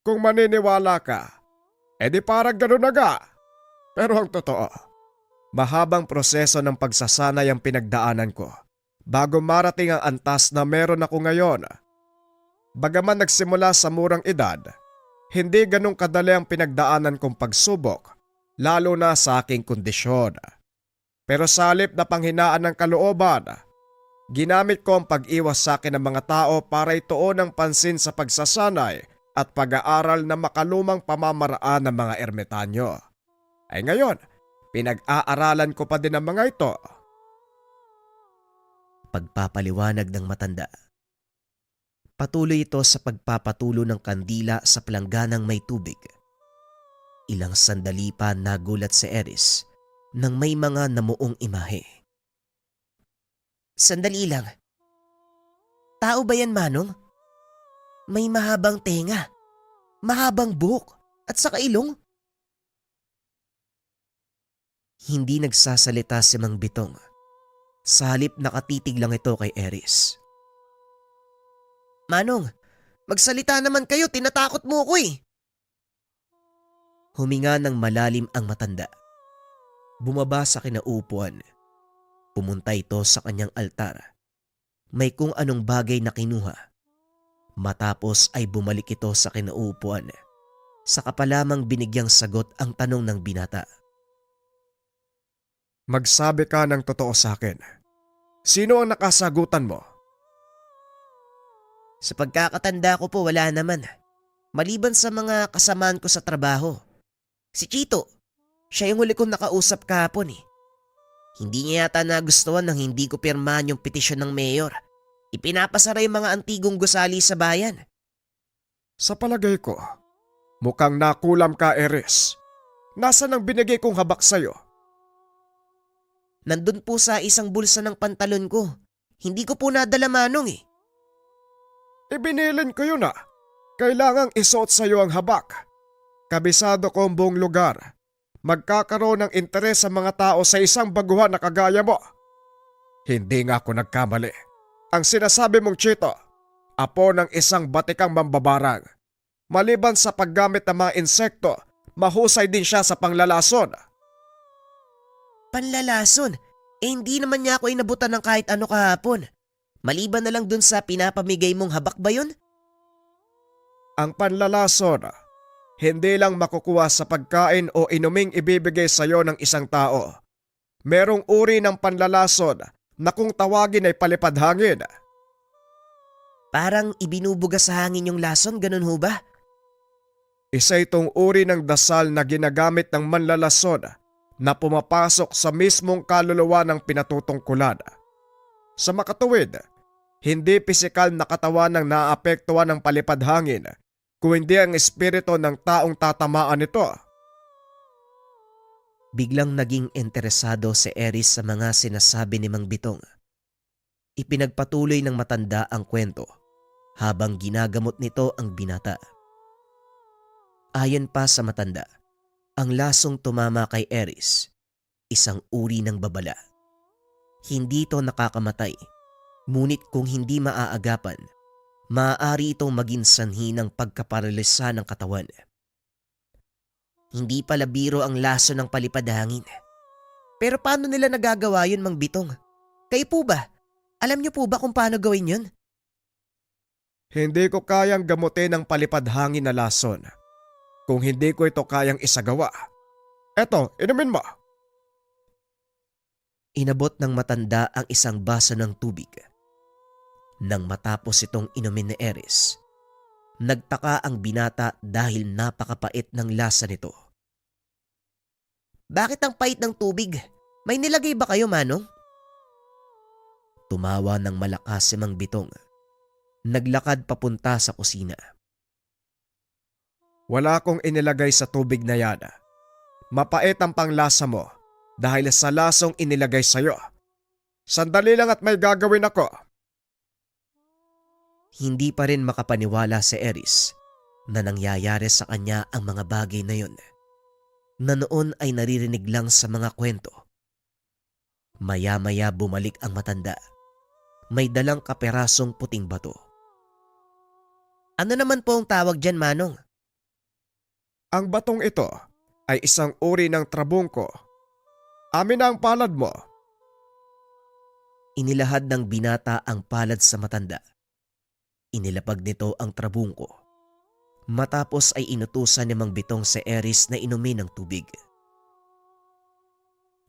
Kung maniniwala ka, edi parang ganun na ga. Pero ang totoo, mahabang proseso ng pagsasanay ang pinagdaanan ko bago marating ang antas na meron ako ngayon. Bagaman nagsimula sa murang edad, hindi ganun kadali ang pinagdaanan kong pagsubok, lalo na sa aking kondisyon. Pero sa halip na panghinaan ng kalooban, ginamit ko ang pag-iwas sa akin ng mga tao para ituon ang pansin sa pagsasanay at pag-aaral na makalumang pamamaraan ng mga ermitanyo. Ay ngayon, pinag-aaralan ko pa din ang mga ito. Pagpapaliwanag ng matanda. Patuloy ito sa pagpapatulo ng kandila sa palangganang may tubig. Ilang sandali pa nagulat si Eris nang may mga namuong imahe. Sandali lang. Tao ba yan, Manong? May mahabang tenga, mahabang buhok, at saka ilong. Hindi nagsasalita si Mang Bitong. Sa halip nakatitig lang ito kay Eris. Manong, magsalita naman kayo, tinatakot mo ko eh. Huminga ng malalim ang matanda. Bumaba sa kinaupuan. Pumunta ito sa kanyang altar. May kung anong bagay na kinuha. Matapos ay bumalik ito sa kinaupuan. Saka pa lamang binigyang sagot ang tanong ng binata. Magsabi ka ng totoo sa akin. Sino ang nakasagutan mo? Sa pagkakatanda ko po wala naman. Maliban sa mga kasamaan ko sa trabaho. Si Chito, siya yung huli kong nakausap kahapon eh. Hindi niya yata nagustuhan nang hindi ko pirmahan yung petisyon ng mayor. Ipinapasara yung mga antigong gusali sa bayan. Sa palagay ko, mukhang nakulam ka, Eris. Nasaan ang binigay kong habak sa'yo? Nandun po sa isang bulsa ng pantalon ko. Hindi ko po nadala, Manong eh. Ibinilin ko yun ah. Kailangang isuot sa'yo ang habak. Kabisado ko ang buong lugar. Magkakaroon ng interes sa mga tao sa isang baguhan na kagaya mo. Hindi nga ako nagkamali. Ang sinasabi mong Chito, apo ng isang batikang mambabarang. Maliban sa paggamit ng mga insekto, mahusay din siya sa panglalason. Panlalason? Hindi naman niya ako inabutan ng kahit ano kahapon. Maliban na lang dun sa pinapamigay mong habak ba yun? Ang panlalason, hindi lang makukuha sa pagkain o inuming ibibigay sa iyo ng isang tao. Merong uri ng panlalason na kung tawagin ay palipad hangin. Parang ibinubuga sa hangin yung lason, ganun ho ba? Isa itong uri ng dasal na ginagamit ng manlalason na pumapasok sa mismong kaluluwa ng pinatutungkulan. Sa makatuwid, hindi pisikal na katawan ang naaapektuhan ng palipad hangin, kung hindi ang espiritu ng taong tatamaan nito. Biglang naging interesado si Eris sa mga sinasabi ni Mang Bitong. Ipinagpatuloy ng matanda ang kwento habang ginagamot nito ang binata. Ayon pa sa matanda, ang lasong tumama kay Eris, isang uri ng babala. Hindi ito nakakamatay, ngunit kung hindi maaagapan, maaari itong maging sanhi ng pagkaparalisa ng katawan. Hindi pala biro ang laso ng palipad hangin. Pero paano nila nagagawa yun, Mang Bitong? Kayo po ba? Alam niyo po ba kung paano gawin yun? Hindi ko kayang gamutin ang palipad hangin na lason kung hindi ko ito kayang isagawa. Eto, inumin mo. Inabot ng matanda ang isang baso ng tubig. Nang matapos itong inumin ni Eris, nagtaka ang binata dahil napakapait ng lasa nito. Bakit ang pait ng tubig? May nilagay ba kayo, Manong? Tumawa ng malakas si Mang Bitong. Naglakad papunta sa kusina. Wala akong inilagay sa tubig na yan. Mapait ang panglasa mo dahil sa lasong inilagay sa'yo. Sandali lang at may gagawin ako. Hindi pa rin makapaniwala si Eris na nangyayari sa kanya ang mga bagay na yun, na noon ay naririnig lang sa mga kwento. Maya-maya bumalik ang matanda. May dalang kaperasong puting bato. Ano naman po ang tawag dyan, Manong? Ang batong ito ay isang uri ng trabungko. Amin na ang palad mo. Inilahad ng binata ang palad sa matanda. Inilapag nito ang trabungko. Matapos ay inutusan ni Mang Bitong si Eris na inumin ng tubig.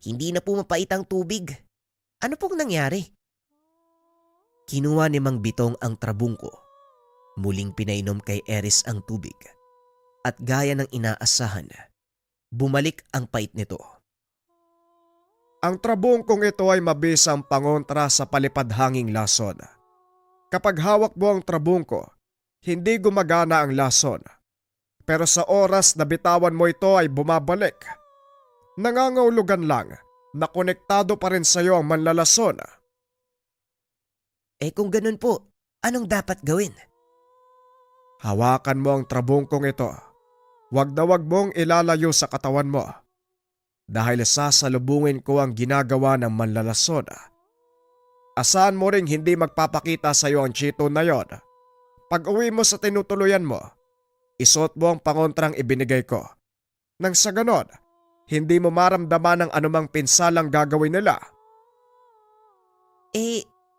Hindi na po mapait ang tubig. Ano pong nangyari? Kinuha ni Mang Bitong ang trabungko. Muling pinainom kay Eris ang tubig. At gaya ng inaasahan, bumalik ang pait nito. Ang trabungkong ito ay mabisang pangontra sa palipad-hanging lason. Kapag hawak mo ang trabungko, hindi gumagana ang lason. Pero sa oras na bitawan mo ito ay bumabalik. Nangangahulugan lang na konektado pa rin sa iyo ang manlalason. Kung ganun po, anong dapat gawin? Hawakan mo ang trabungkong ito. Wag na wag mong ilalayo sa katawan mo. Dahil sasalubungin ko ang ginagawa ng manlalason. Asahan mo ring hindi magpapakita sa iyo ang chito na yon. Pag uwi mo sa tinutuluyan mo, isuot mo ang pangontrang ibinigay ko. Nang sa ganon, hindi mo maramdaman ang anumang pinsalang gagawin nila.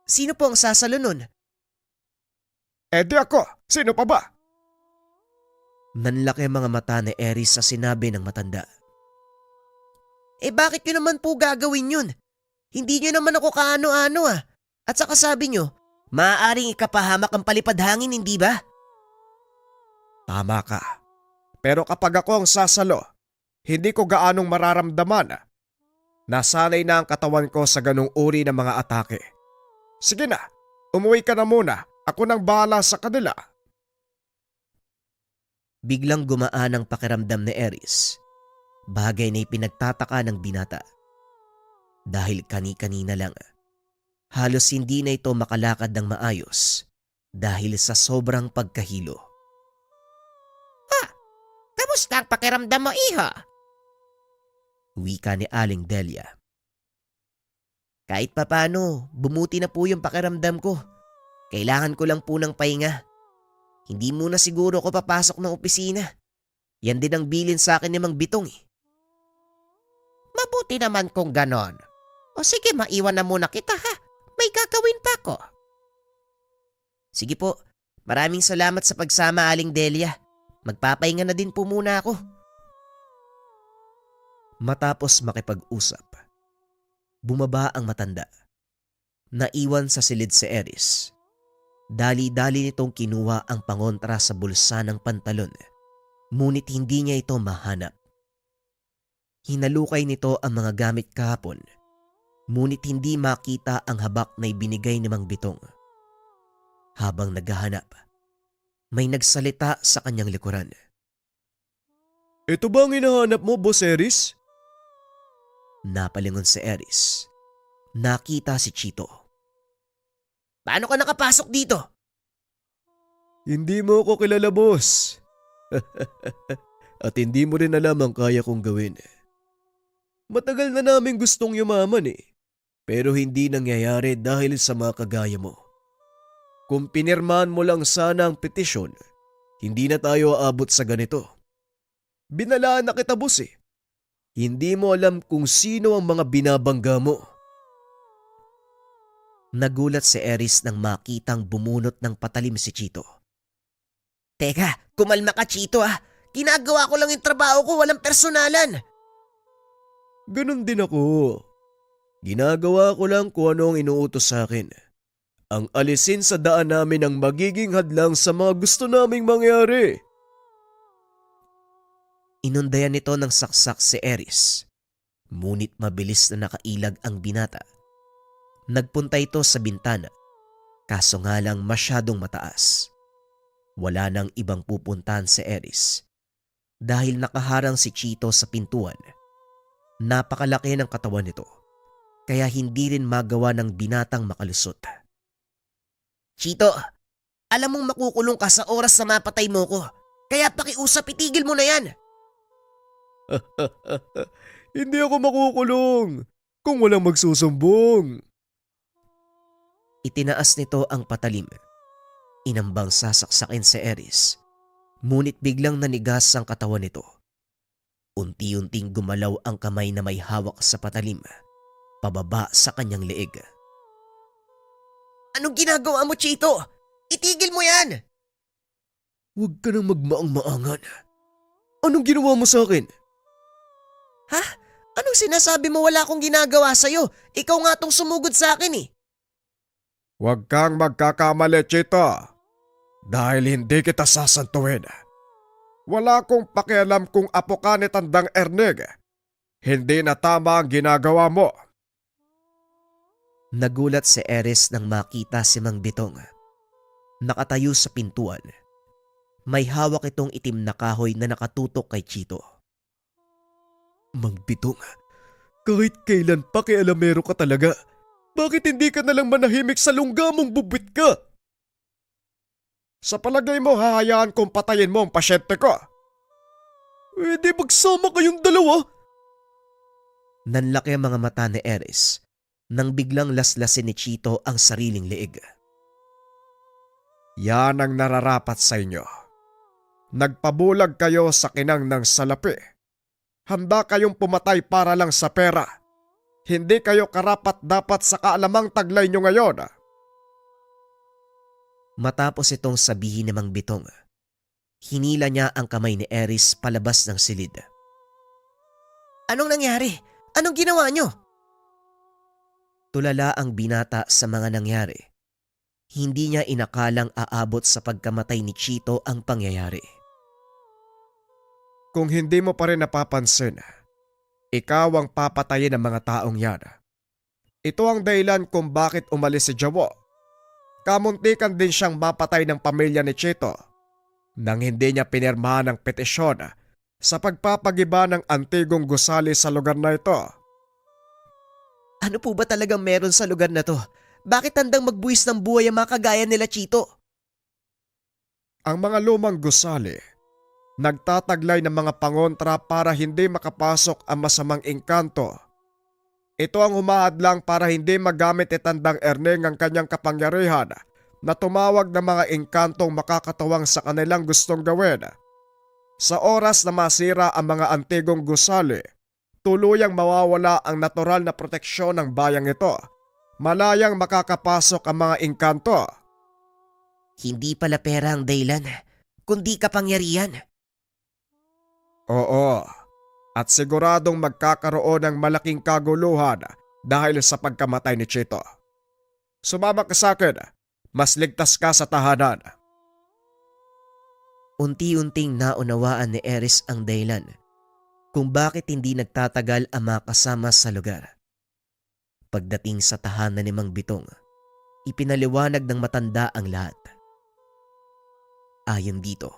Sino po ang sasalo nun? Di ako, sino pa ba? Nanlaki ang mga mata ni Eris sa sinabi ng matanda. Bakit nyo naman po gagawin yun? Hindi nyo naman ako kaano-ano ah. At saka sabi nyo, maaaring ikapahamak ang palipad hangin, hindi ba? Tama ka. Pero kapag ako ang sasalo, hindi ko gaanong mararamdaman. Nasanay na ang katawan ko sa ganong uri ng mga atake. Sige na, umuwi ka na muna. Ako nang bahala sa kanila. Biglang gumaan ang pakiramdam ni Eris. Bagay na ipinagtataka ng binata. Dahil kani-kanina lang, halos hindi na ito makalakad ng maayos dahil sa sobrang pagkahilo. Kamusta ang pakiramdam mo, iho? Wika ni Aling Delia. Kahit papano, bumuti na po yung pakiramdam ko. Kailangan ko lang po ng pahinga. Hindi muna siguro ako papasok ng opisina. Yan din ang bilin sa akin ni Mang Bitong eh. Mabuti naman kung ganon. O sige, maiwan na muna kita ha. May gagawin pa ko. Sige po, maraming salamat sa pagsama, Aling Delia. Magpapahinga na din po muna ako. Matapos makipag-usap, bumaba ang matanda. Naiwan sa silid si Eris. Dali-dali nitong kinuha ang pangontra sa bulsa ng pantalon, ngunit hindi niya ito mahanap. Hinalukay nito ang mga gamit kahapon, ngunit hindi makita ang habak na ibinigay ni Mang Bitong. Habang naghahanap, may nagsalita sa kanyang likuran. Ito ba ang hinahanap mo, Boss Eris? Napalingon si Eris. Nakita si Chito. Paano ka nakapasok dito? Hindi mo ako kilala, boss. At hindi mo rin alam ang kaya kong gawin. Matagal na namin gustong yumaman eh. Pero hindi nangyayari dahil sa mga kagaya mo. Kung pinirmahan mo lang sana ang petisyon, hindi na tayo aabot sa ganito. Binalaan na kita, boss eh. Hindi mo alam kung sino ang mga binabangga mo. Nagulat si Eris nang makitang bumunot ng patalim si Chito. Teka, kumalma ka Chito ah. Ginagawa ko lang yung trabaho ko, walang personalan. Ganon din ako. Ginagawa ko lang kung ano ang inuutos sa akin. Ang alisin sa daan namin ang magiging hadlang sa mga gusto naming mangyari. Inundayan nito ng saksak si Eris. Ngunit mabilis na nakailag ang binata. Nagpunta ito sa bintana, kaso nga lang masyadong mataas. Wala nang ibang pupuntahan si Eris dahil nakaharang si Chito sa pintuan. Napakalaki ng katawan nito, kaya hindi rin magawa ng binatang makalusot. Chito, alam mong makukulong ka sa oras na mapatay mo ko. Kaya pakiusap, itigil mo na yan. Hindi ako makukulong kung walang magsusumbong. Itinaas nito ang patalim. Inambang sasaksakin si Eris, ngunit biglang nanigas ang katawan nito. Unti-unting gumalaw ang kamay na may hawak sa patalim, pababa sa kanyang leeg. Anong ginagawa mo, Chito? Itigil mo yan! Huwag ka nang magmaang-maangan. Anong ginawa mo sa akin? Ha? Anong sinasabi mo wala akong ginagawa sa'yo? Ikaw nga tong sumugod sa akin eh. Huwag kang magkakamali, Chito. Dahil hindi kita sasantuin. Wala akong pakialam kung apo ka ni Tandang Ernig. Hindi na tama ang ginagawa mo. Nagulat si Eris nang makita si Mang Bitong. Nakatayo sa pintuan. May hawak itong itim na kahoy na nakatutok kay Chito. Mang Bitong, kahit kailan pakialamero ka talaga. Bakit hindi ka nalang manahimik sa lungga mong bubwit ka? Sa palagay mo, hahayaan kong patayin mo ang pasyente ko. Di magsama kayong dalawa. Nanlaki ang mga mata ni Eris nang biglang laslasin ni Chito ang sariling leeg. Yan ang nararapat sa inyo. Nagpabulag kayo sa kinang ng salapi. Handa kayong pumatay para lang sa pera. Hindi kayo karapat-dapat sa kaalamang taglay nyo ngayon. Matapos itong sabihin ni Mang Bitong, hinila niya ang kamay ni Eris palabas ng silid. Anong nangyari? Anong ginawa nyo? Tulala ang binata sa mga nangyari. Hindi niya inakalang aabot sa pagkamatay ni Chito ang pangyayari. Kung hindi mo pa rin napapansin, ikaw ang papatayin ng mga taong yan. Ito ang dahilan kung bakit umalis si Jawo. Kamuntikan din siyang mapatay ng pamilya ni Chito nang hindi niya pinirmahan ang petisyon sa pagpapagiba ng antigong gusali sa lugar na ito. Ano po ba talagang meron sa lugar na to? Bakit handang magbuwis ng buhay ang mga kagaya nila, Chito? Ang mga lumang gusali, nagtataglay ng mga pangontra para hindi makapasok ang masamang engkanto. Ito ang humaadlang para hindi magamit ni Tandang Ernig ang kanyang kapangyarihan na tumawag ng mga engkantong makakatawang sa kanilang gustong gawin. Sa oras na masira ang mga antigong gusali, tuluyang mawawala ang natural na proteksyon ng bayang ito. Malayang makakapasok ang mga engkanto. Hindi pala pera ang dahilan, kundi kapangyarihan. Oo, at siguradong magkakaroon ng malaking kaguluhan dahil sa pagkamatay ni Chito. Sumama ka sa akin, mas ligtas ka sa tahanan. Unti-unting naunawaan ni Eris ang dahilan kung bakit hindi nagtatagal ang mga kasama sa lugar. Pagdating sa tahanan ni Mang Bitong, ipinaliwanag ng matanda ang lahat. Ayon dito,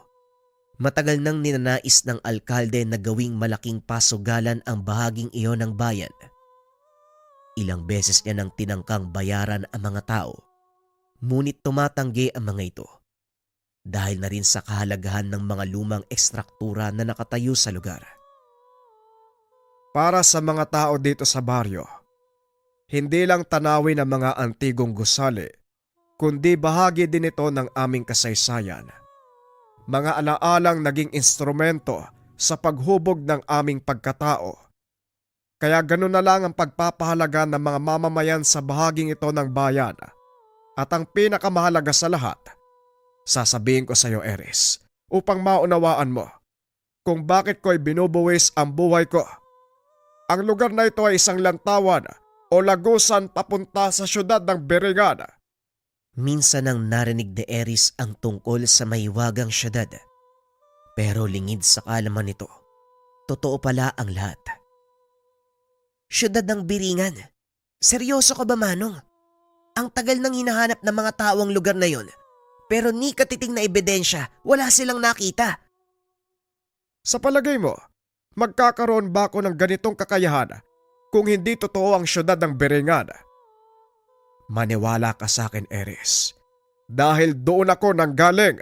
matagal nang ninanais ng alkalde na gawing malaking pasugalan ang bahaging iyon ng bayan. Ilang beses niya nang tinangkang bayaran ang mga tao, ngunit tumatanggi ang mga ito dahil na rin sa kahalagahan ng mga lumang ekstruktura na nakatayo sa lugar. Para sa mga tao dito sa baryo, hindi lang tanawin ang mga antigong gusali, kundi bahagi din ito ng aming kasaysayan. Mga alaalang naging instrumento sa paghubog ng aming pagkatao. Kaya ganun na lang ang pagpapahalaga ng mga mamamayan sa bahaging ito ng bayan. At ang pinakamahalaga sa lahat, sasabihin ko sa iyo, Eris, upang maunawaan mo kung bakit ko'y binubuwis ang buhay ko. Ang lugar na ito ay isang lantawan o lagusan papunta sa syudad ng Beringan. Minsan nang narinig ni Eris ang tungkol sa mahiwagang syudad. Pero lingid sa kalaman nito, totoo pala ang lahat. Syudad ng Biringan. Seryoso ka ba, Manong? Ang tagal nang hinahanap ng mga tao ang lugar na yon. Pero ni katiting na ebidensya, wala silang nakita. Sa palagay mo, magkakaroon ba ako ng ganitong kakayahan kung hindi totoo ang syudad ng Beringan? Maniwala ka sa akin, Eris. Dahil doon ako nanggaling.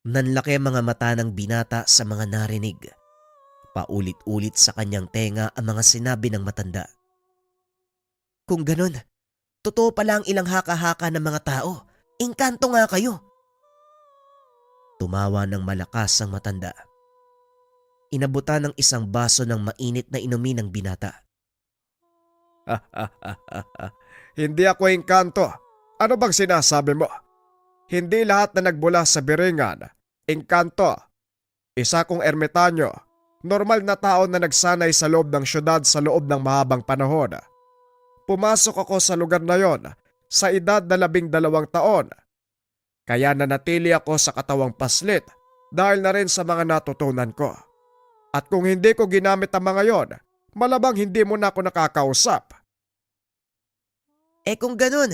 Nanlaki ang mga mata ng binata sa mga narinig. Paulit-ulit sa kanyang tenga ang mga sinabi ng matanda. Kung ganun, totoo pala ang ilang haka-haka ng mga tao. Engkanto nga kayo. Tumawa ng malakas ang matanda. Inabutan ng isang baso ng mainit na inumin ng binata. Hindi ako engkanto. Ano bang sinasabi mo? Hindi lahat na nagbula sa Beringan, engkanto. Isa kong ermitanyo, normal na tao na nagsanay sa loob ng syudad sa loob ng mahabang panahon. Pumasok ako sa lugar na yon sa edad na 12 taon. Kaya nanatili ako sa katawang paslit dahil na rin sa mga natutunan ko. At kung hindi ko ginamit ang mga yon, malabang hindi mo na ako nakakausap. Kung ganun,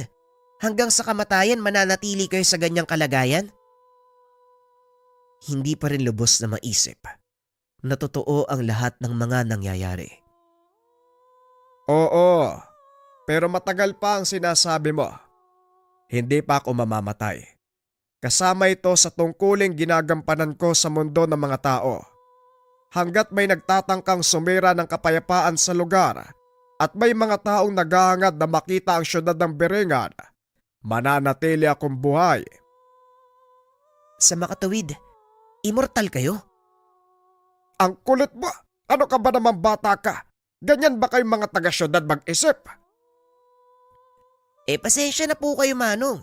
hanggang sa kamatayan mananatili kayo sa ganyang kalagayan? Hindi pa rin lubos na maisip na totoo ang lahat ng mga nangyayari. Oo, pero matagal pa ang sinasabi mo. Hindi pa ako mamamatay. Kasama ito sa tungkuling ginagampanan ko sa mundo ng mga tao. Hanggat may nagtatangkang sumira ng kapayapaan sa lugar at may mga taong naghahangad na makita ang syudad ng Beringan, mananatili akong buhay. Sa makatawid, immortal kayo? Ang kulit mo! Ano ka ba naman, bata ka? Ganyan ba kayong mga taga-syudad mag-isip? Pasensya na po kayo, Manong.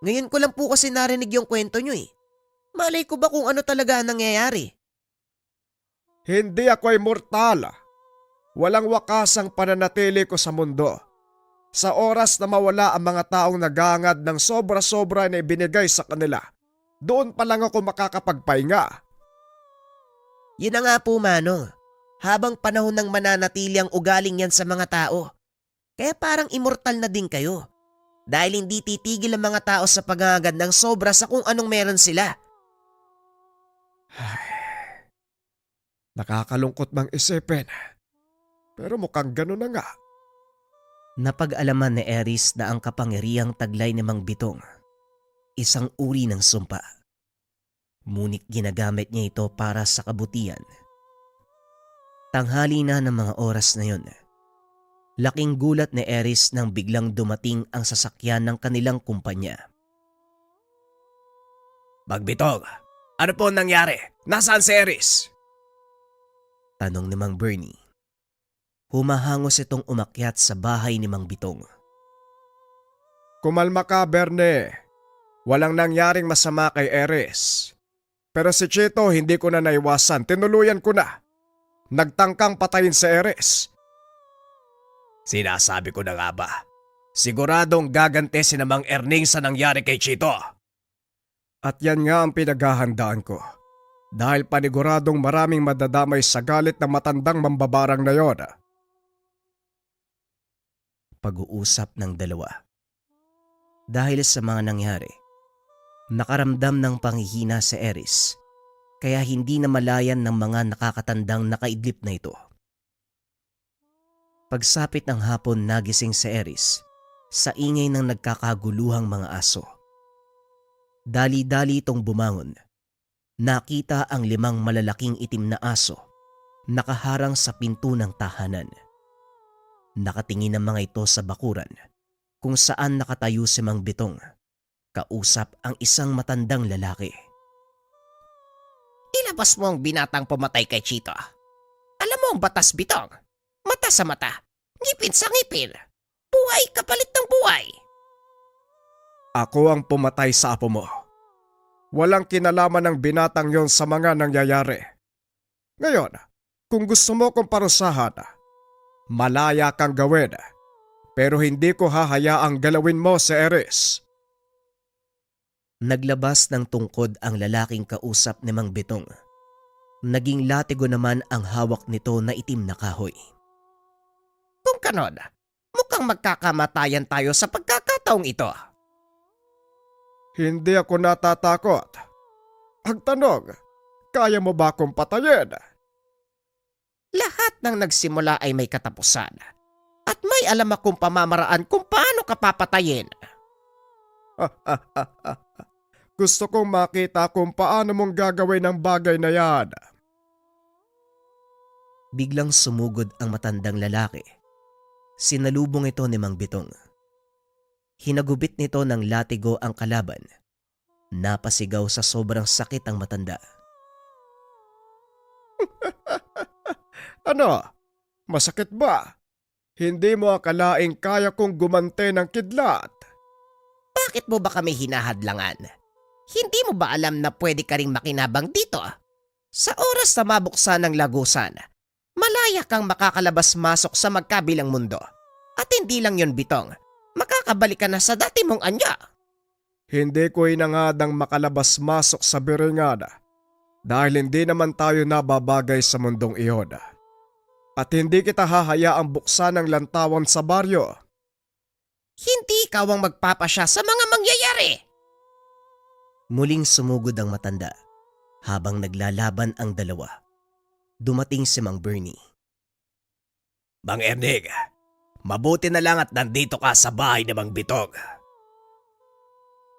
Ngayon ko lang po kasi narinig yung kwento nyo eh. Malay ko ba kung ano talaga ang nangyayari? Hindi ako immortal. Walang wakas ang pananatili ko sa mundo. Sa oras na mawala ang mga taong naghahangad ng sobra-sobra na ibinigay sa kanila, doon pa lang ako makakapagpahinga. Yun na nga po, Manong. Habang panahon ng mananatili ang ugaling yan sa mga tao. Kaya parang immortal na din kayo. Dahil hindi titigil ang mga tao sa paghahangad ng sobra sa kung anong meron sila. Nakakalungkot mang isipin. Pero mukhang gano'n na nga. Napag-alaman ni Eris na ang kapangyarihang taglay ni Mang Bitong, isang uri ng sumpa. Ngunit ginagamit niya ito para sa kabutihan. Tanghali na ng mga oras na yun. Laking gulat ni Eris nang biglang dumating ang sasakyan ng kanilang kumpanya. Mang Bitong, ano po nangyari? Nasaan si Eris? Tanong ni Mang Bernie. Humahangos itong umakyat sa bahay ni Mang Bitong. Kumalma ka, Berne. Walang nangyaring masama kay Eris. Pero si Chito hindi ko na naiwasan. Tinuluyan ko na. Nagtangkang patayin si Eris. Sinasabi ko na nga ba? Siguradong gaganti si Mang Erning sa nangyari kay Chito. At yan nga ang pinaghahandaan ko. Dahil paniguradong maraming madadamay sa galit ng matandang mambabarang na yon. Pag-uusap ng dalawa. Dahil sa mga nangyari, nakaramdam ng panghihina si Eris, kaya hindi na malayan ng mga nakakatandang nakaidlip na ito. Pagsapit ng hapon, nagising si Eris sa ingay ng nagkakaguluhang mga aso. Dali-dali itong bumangon. Nakita ang 5 malalaking itim na aso nakaharang sa pinto ng tahanan. Nakatingin ang mga ito sa bakuran kung saan nakatayo si Mang Bitong, kausap ang isang matandang lalaki. Ilabas mo ang binatang pumatay kay Chito. Alam mo ang batas, Bitong. Mata sa mata, ngipin sa ngipin. Buhay kapalit ng buhay. Ako ang pumatay sa apo mo. Walang kinalaman ng binatang yon sa mga nangyayari. Ngayon, kung gusto mo kong parusahan, malaya kang gawin. Pero hindi ko hahayaang galawin mo si Eris. Naglabas ng tungkod ang lalaking kausap ni Mang Bitong. Naging latigo naman ang hawak nito na itim na kahoy. Kung kanon, mukhang magkakamatayan tayo sa pagkakataong ito. Hindi ako natatakot. Ang tanong, kaya mo ba akong patayin? Lahat ng nagsimula ay may katapusan. At may alam akong pamamaraan kung paano ka papatayin. Gusto kong makita kung paano mong gagawin ang bagay na yan. Biglang sumugod ang matandang lalaki. Sinalubong ito ni Mang Bitong. Hinagubit nito ng latigo ang kalaban. Napasigaw sa sobrang sakit ang matanda. Ano? Masakit ba? Hindi mo akalaing kaya kong gumante ng kidlat. Bakit mo ba kami hinahadlangan? Hindi mo ba alam na pwede ka ring makinabang dito? Sa oras na mabuksan ng lagusan, malaya kang makakalabas-masok sa magkabilang mundo. At hindi lang yon, Bitong, makakabalik ka na sa dati mong anya. Hindi ko inangadang makalabas-masok sa biringada dahil hindi naman tayo nababagay sa mundong iyon. At hindi kita hahayaang buksan ng lantawan sa baryo. Hindi ikaw ang magpapasya sa mga mangyayari. Muling sumugod ang matanda habang naglalaban ang dalawa. Dumating si Mang Bernie. Mang Ernig, mabuti na lang at nandito ka sa bahay ni Mang Bitong.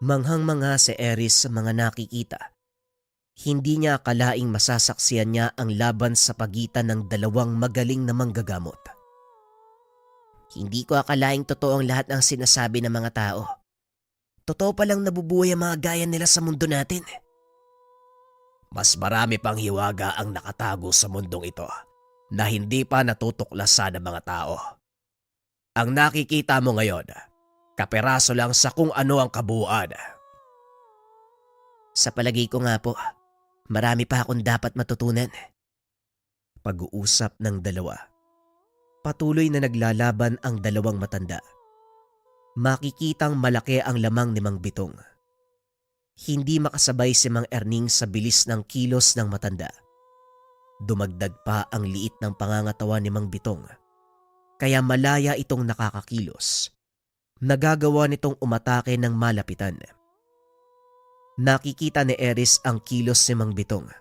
Manghang-mangha si Eris sa mga nakikita. Hindi niya akalaing masasaksiyan niya ang laban sa pagitan ng dalawang magaling na manggagamot. Hindi ko akalaing totoo ang lahat ng sinasabi ng mga tao. Totoo palang nabubuhay ang mga gaya nila sa mundo natin. Mas marami pang hiwaga ang nakatago sa mundong ito na hindi pa natutuklasan ng mga tao. Ang nakikita mo ngayon, kaperaso lang sa kung ano ang kabuuan. Sa palagay ko nga po, marami pa akong dapat matutunan. Pag-uusap ng dalawa. Patuloy na naglalaban ang dalawang matanda. Makikitang malaki ang lamang ni Mang Bitong. Hindi makasabay si Mang Erning sa bilis ng kilos ng matanda. Dumagdag pa ang liit ng pangangatawan ni Mang Bitong. Kaya malaya itong nakakakilos. Nagagawa nitong umatake ng malapitan. Nakikita ni Eris ang kilos ni Mang Bitong.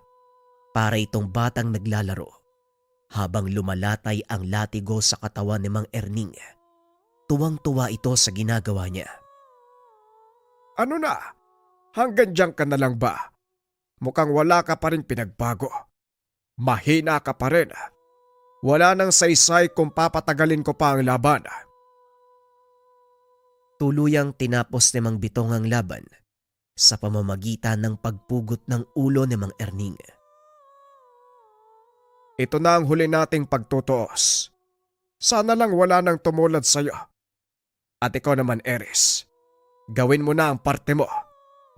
Para itong batang naglalaro. Habang lumalatay ang latigo sa katawan ni Mang Erning. Tuwang-tuwa ito sa ginagawa niya. Ano na? Hanggang diyan ka na lang ba? Mukhang wala ka pa rin pinagbago. Mahina ka pa rin. Wala nang saysay kung papatagalin ko pa ang laban. Tuluyang tinapos ni Mang Bitong ang laban sa pamamagitan ng pagpugot ng ulo ni Mang Erning. Ito na ang huli nating pagtutuos. Sana lang wala nang tumulad sa'yo. At ikaw naman, Eris. Gawin mo na ang parte mo.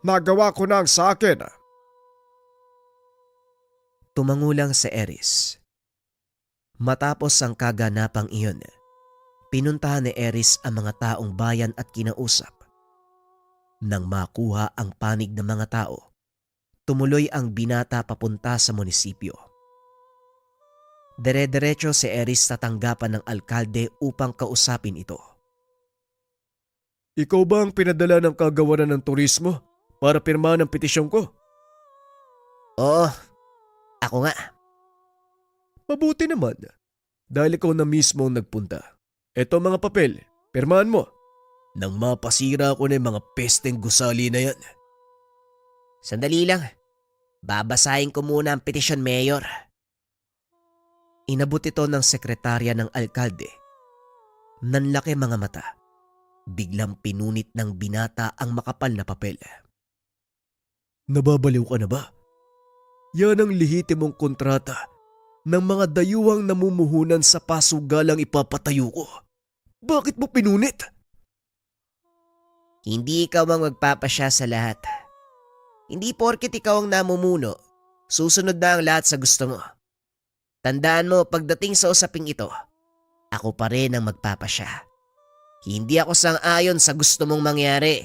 Nagawa ko na ang sa akin. Tumangulang si Eris. Matapos ang kaganapang iyon, pinuntahan ni Eris ang mga taong bayan at kinausap. Nang makuha ang panig ng mga tao, tumuloy ang binata papunta sa munisipyo. Dire-diretso si Eris sa tanggapan ng alkalde upang kausapin ito. Ikaw ba ang pinadala ng kagawaran ng turismo para pirmahan ang petisyon ko? Oo, ako nga. Mabuti naman. Dahil ikaw na mismo ang nagpunta. Eto ang mga papel, pirmahan mo. Nang mapasira ko na yung mga pesteng gusali na yan. Sandali lang. Babasahin ko muna ang petisyon, Mayor. Inabot ito ng sekretarya ng alkalde. Nanlaki mga mata. Biglang pinunit ng binata ang makapal na papel. Nababaliw ka na ba? Yan ang lehitimong kontrata ng mga dayuhang namumuhunan sa pasugalang ipapatayo ko. Bakit mo pinunit? Hindi ikaw ang magpapasya sa lahat. Hindi porket ikaw ang namumuno, susunod na ang lahat sa gusto mo. Tandaan mo, pagdating sa usaping ito, ako pa rin ang magpapasya. Hindi ako sang-ayon sa gusto mong mangyari.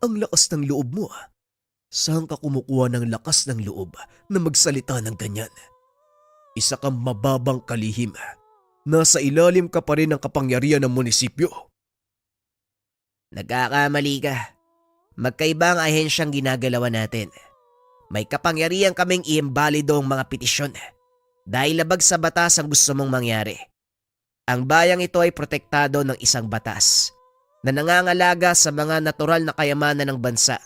Ang lakas ng loob mo. Saan ka kumukuha ng lakas ng loob na magsalita ng ganyan? Isa kang mababang kalihim. Nasa ilalim ka pa rin ng kapangyarihan ng munisipyo. Nagkakamali ka. Magkaiba ang ahensyang ginagalawan natin. May kapangyarihan kaming iimbalido ang mga petisyon dahil labag sa batas ang gusto mong mangyari. Ang bayang ito ay protektado ng isang batas na nangangalaga sa mga natural na kayamanan ng bansa.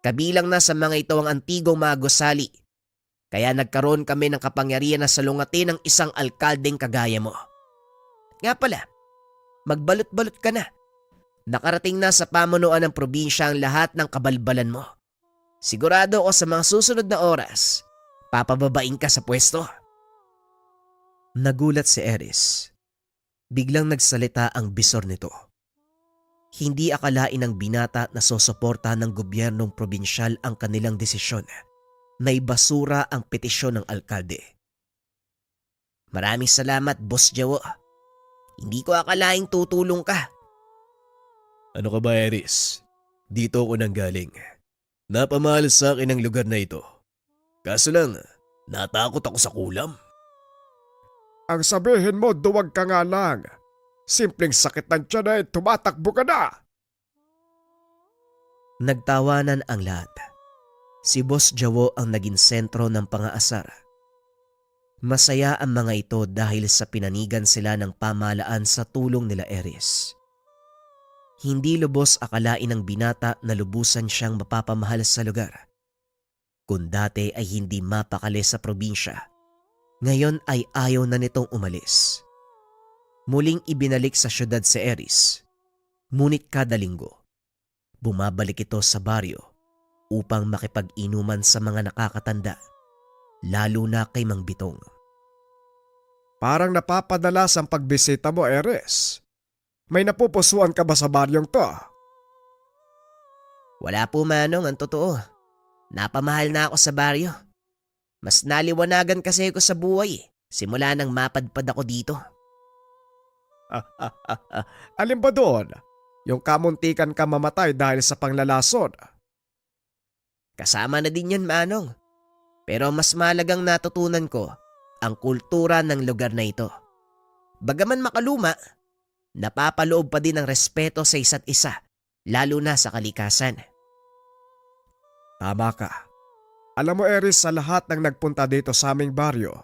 Kabilang na sa mga ito ang antigong mga gusali. Kaya nagkaroon kami ng kapangyarihan na salungatin ng isang alkaldeng kagaya mo. Nga pala, magbalot-balot ka na. Nakarating na sa pamunuan ng probinsya ang lahat ng kabalbalan mo. Sigurado ako sa mga susunod na oras, papababain ka sa pwesto. Nagulat si Eris. Biglang nagsalita ang bisor nito. Hindi akalain ng binata na susuporta ng gobyernong probinsyal ang kanilang desisyon na ibasura ang petisyon ng alkalde. Maraming salamat, Boss Jawo. Hindi ko akalaing tutulong ka. Ano ka ba, Eris? Dito ako nanggaling. Napamahal sa akin ang lugar na ito. Kaso lang, natakot ako sa kulam. Ang sabihin mo, duwag ka nga lang. Simpleng sakit ng tiyan ay tumatakbo ka na. Nagtawanan ang lahat. Si Boss Jawo ang naging sentro ng pangaasar. Masaya ang mga ito dahil sa pinanigan sila ng pamahalaan sa tulong nila Eris. Hindi lubos akalain ng binata na lubusan siyang mapapamahal sa lugar. Kung dati ay hindi mapakali sa probinsya, ngayon ay ayaw na nitong umalis. Muling ibinalik sa syudad si Eris. Ngunit kada linggo, bumabalik ito sa baryo upang makipag-inuman sa mga nakakatanda, lalo na kay Mang Bitong. Parang napapadalas ang pagbisita mo, Eres. May napupusuan ka ba sa baryong to? Wala po, Manong, ang totoo. Napamahal na ako sa baryo. Mas naliwanagan kasi ako sa buhay simula nang mapadpad ako dito. Alin ba doon? Yung kamuntikan ka mamatay dahil sa panglalason. Kasama na din yan, Manong. Pero mas malagang natutunan ko ang kultura ng lugar na ito. Bagaman makaluma, napapaloob pa din ang respeto sa isa't isa, lalo na sa kalikasan. Tama ka. Alam mo, Eris, sa lahat ng nagpunta dito sa aming baryo,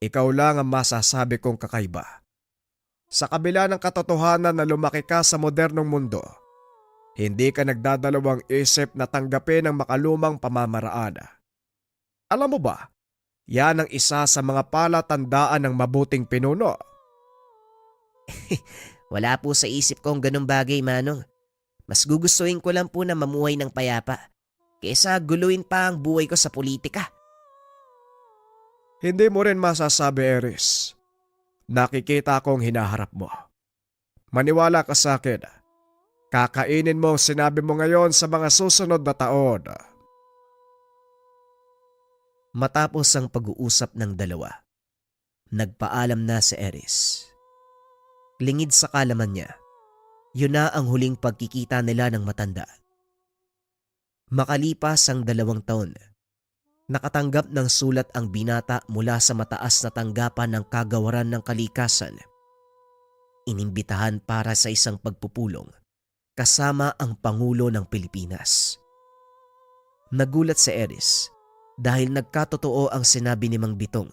ikaw lang ang masasabi kong kakaiba. Sa kabila ng katotohanan na lumaki ka sa modernong mundo, hindi ka nagdadalawang isip na tanggapin ang makalumang pamamaraan. Alam mo ba, yan ang isa sa mga palatandaan ng mabuting pinuno. Wala po sa isip ko ang ganung bagay, Manong. Mas gugustuhin ko lang po na mamuhay ng payapa kaysa guluhin pa ang buhay ko sa politika. Hindi mo rin masasabi, Eris. Nakikita kong hinaharap mo. Maniwala ka sa akin. Kakainin mo ang sinabi mo ngayon sa mga susunod na taon. Matapos ang pag-uusap ng dalawa, nagpaalam na si Eris. Lingid sa kalaman niya, yun na ang huling pagkikita nila ng matanda. Makalipas ang 2 taon, nakatanggap ng sulat ang binata mula sa mataas na tanggapan ng kagawaran ng kalikasan. Inimbitahan para sa isang pagpupulong kasama ang Pangulo ng Pilipinas. Nagulat si Eris dahil nagkatotoo ang sinabi ni Mang Bitong.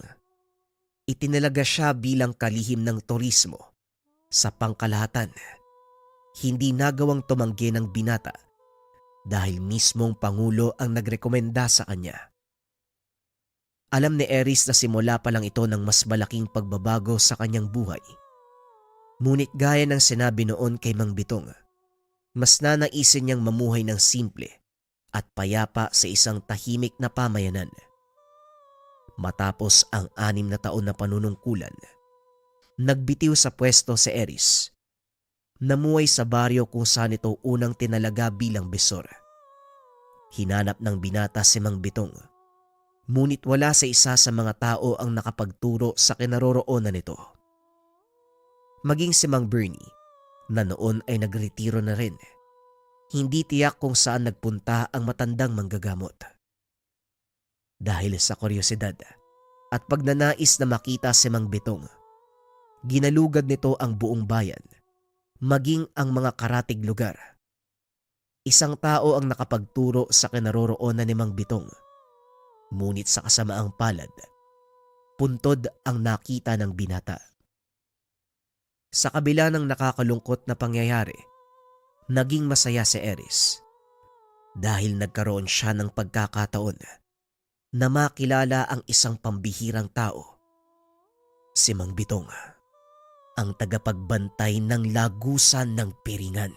Itinalaga siya bilang kalihim ng turismo sa pangkalahatan. Hindi nagawang tumanggi ng binata dahil mismong Pangulo ang nagrekomenda sa kanya. Alam ni Eris na simula pa lang ito ng mas malaking pagbabago sa kanyang buhay. Ngunit gaya ng sinabi noon kay Mang Bitong, mas nanaisin niyang mamuhay ng simple at payapa sa isang tahimik na pamayanan. Matapos ang 6 na taon na panunungkulan, nagbitiw sa pwesto si Eris. Namuhay sa baryo kung saan ito unang tinalaga bilang bisor. Hinanap ng binata si Mang Bitong, ngunit wala sa isa sa mga tao ang nakapagturo sa kinaroroonan nito. Maging si Mang Bernie, na noon ay nagretiro na rin, hindi tiyak kung saan nagpunta ang matandang manggagamot. Dahil sa kuryosidad at pagnanais na makita si Mang Bitong, ginalugad nito ang buong bayan, maging ang mga karatig lugar. Isang tao ang nakapagturo sa kinaroroonan ni Mang Bitong, ngunit sa kasamaang palad, puntod ang nakita ng binata. Sa kabila ng nakakalungkot na pangyayari, naging masaya si Eris dahil nagkaroon siya ng pagkakataon na makilala ang isang pambihirang tao, si Mang Bitong, ang tagapagbantay ng lagusan ng Piringan.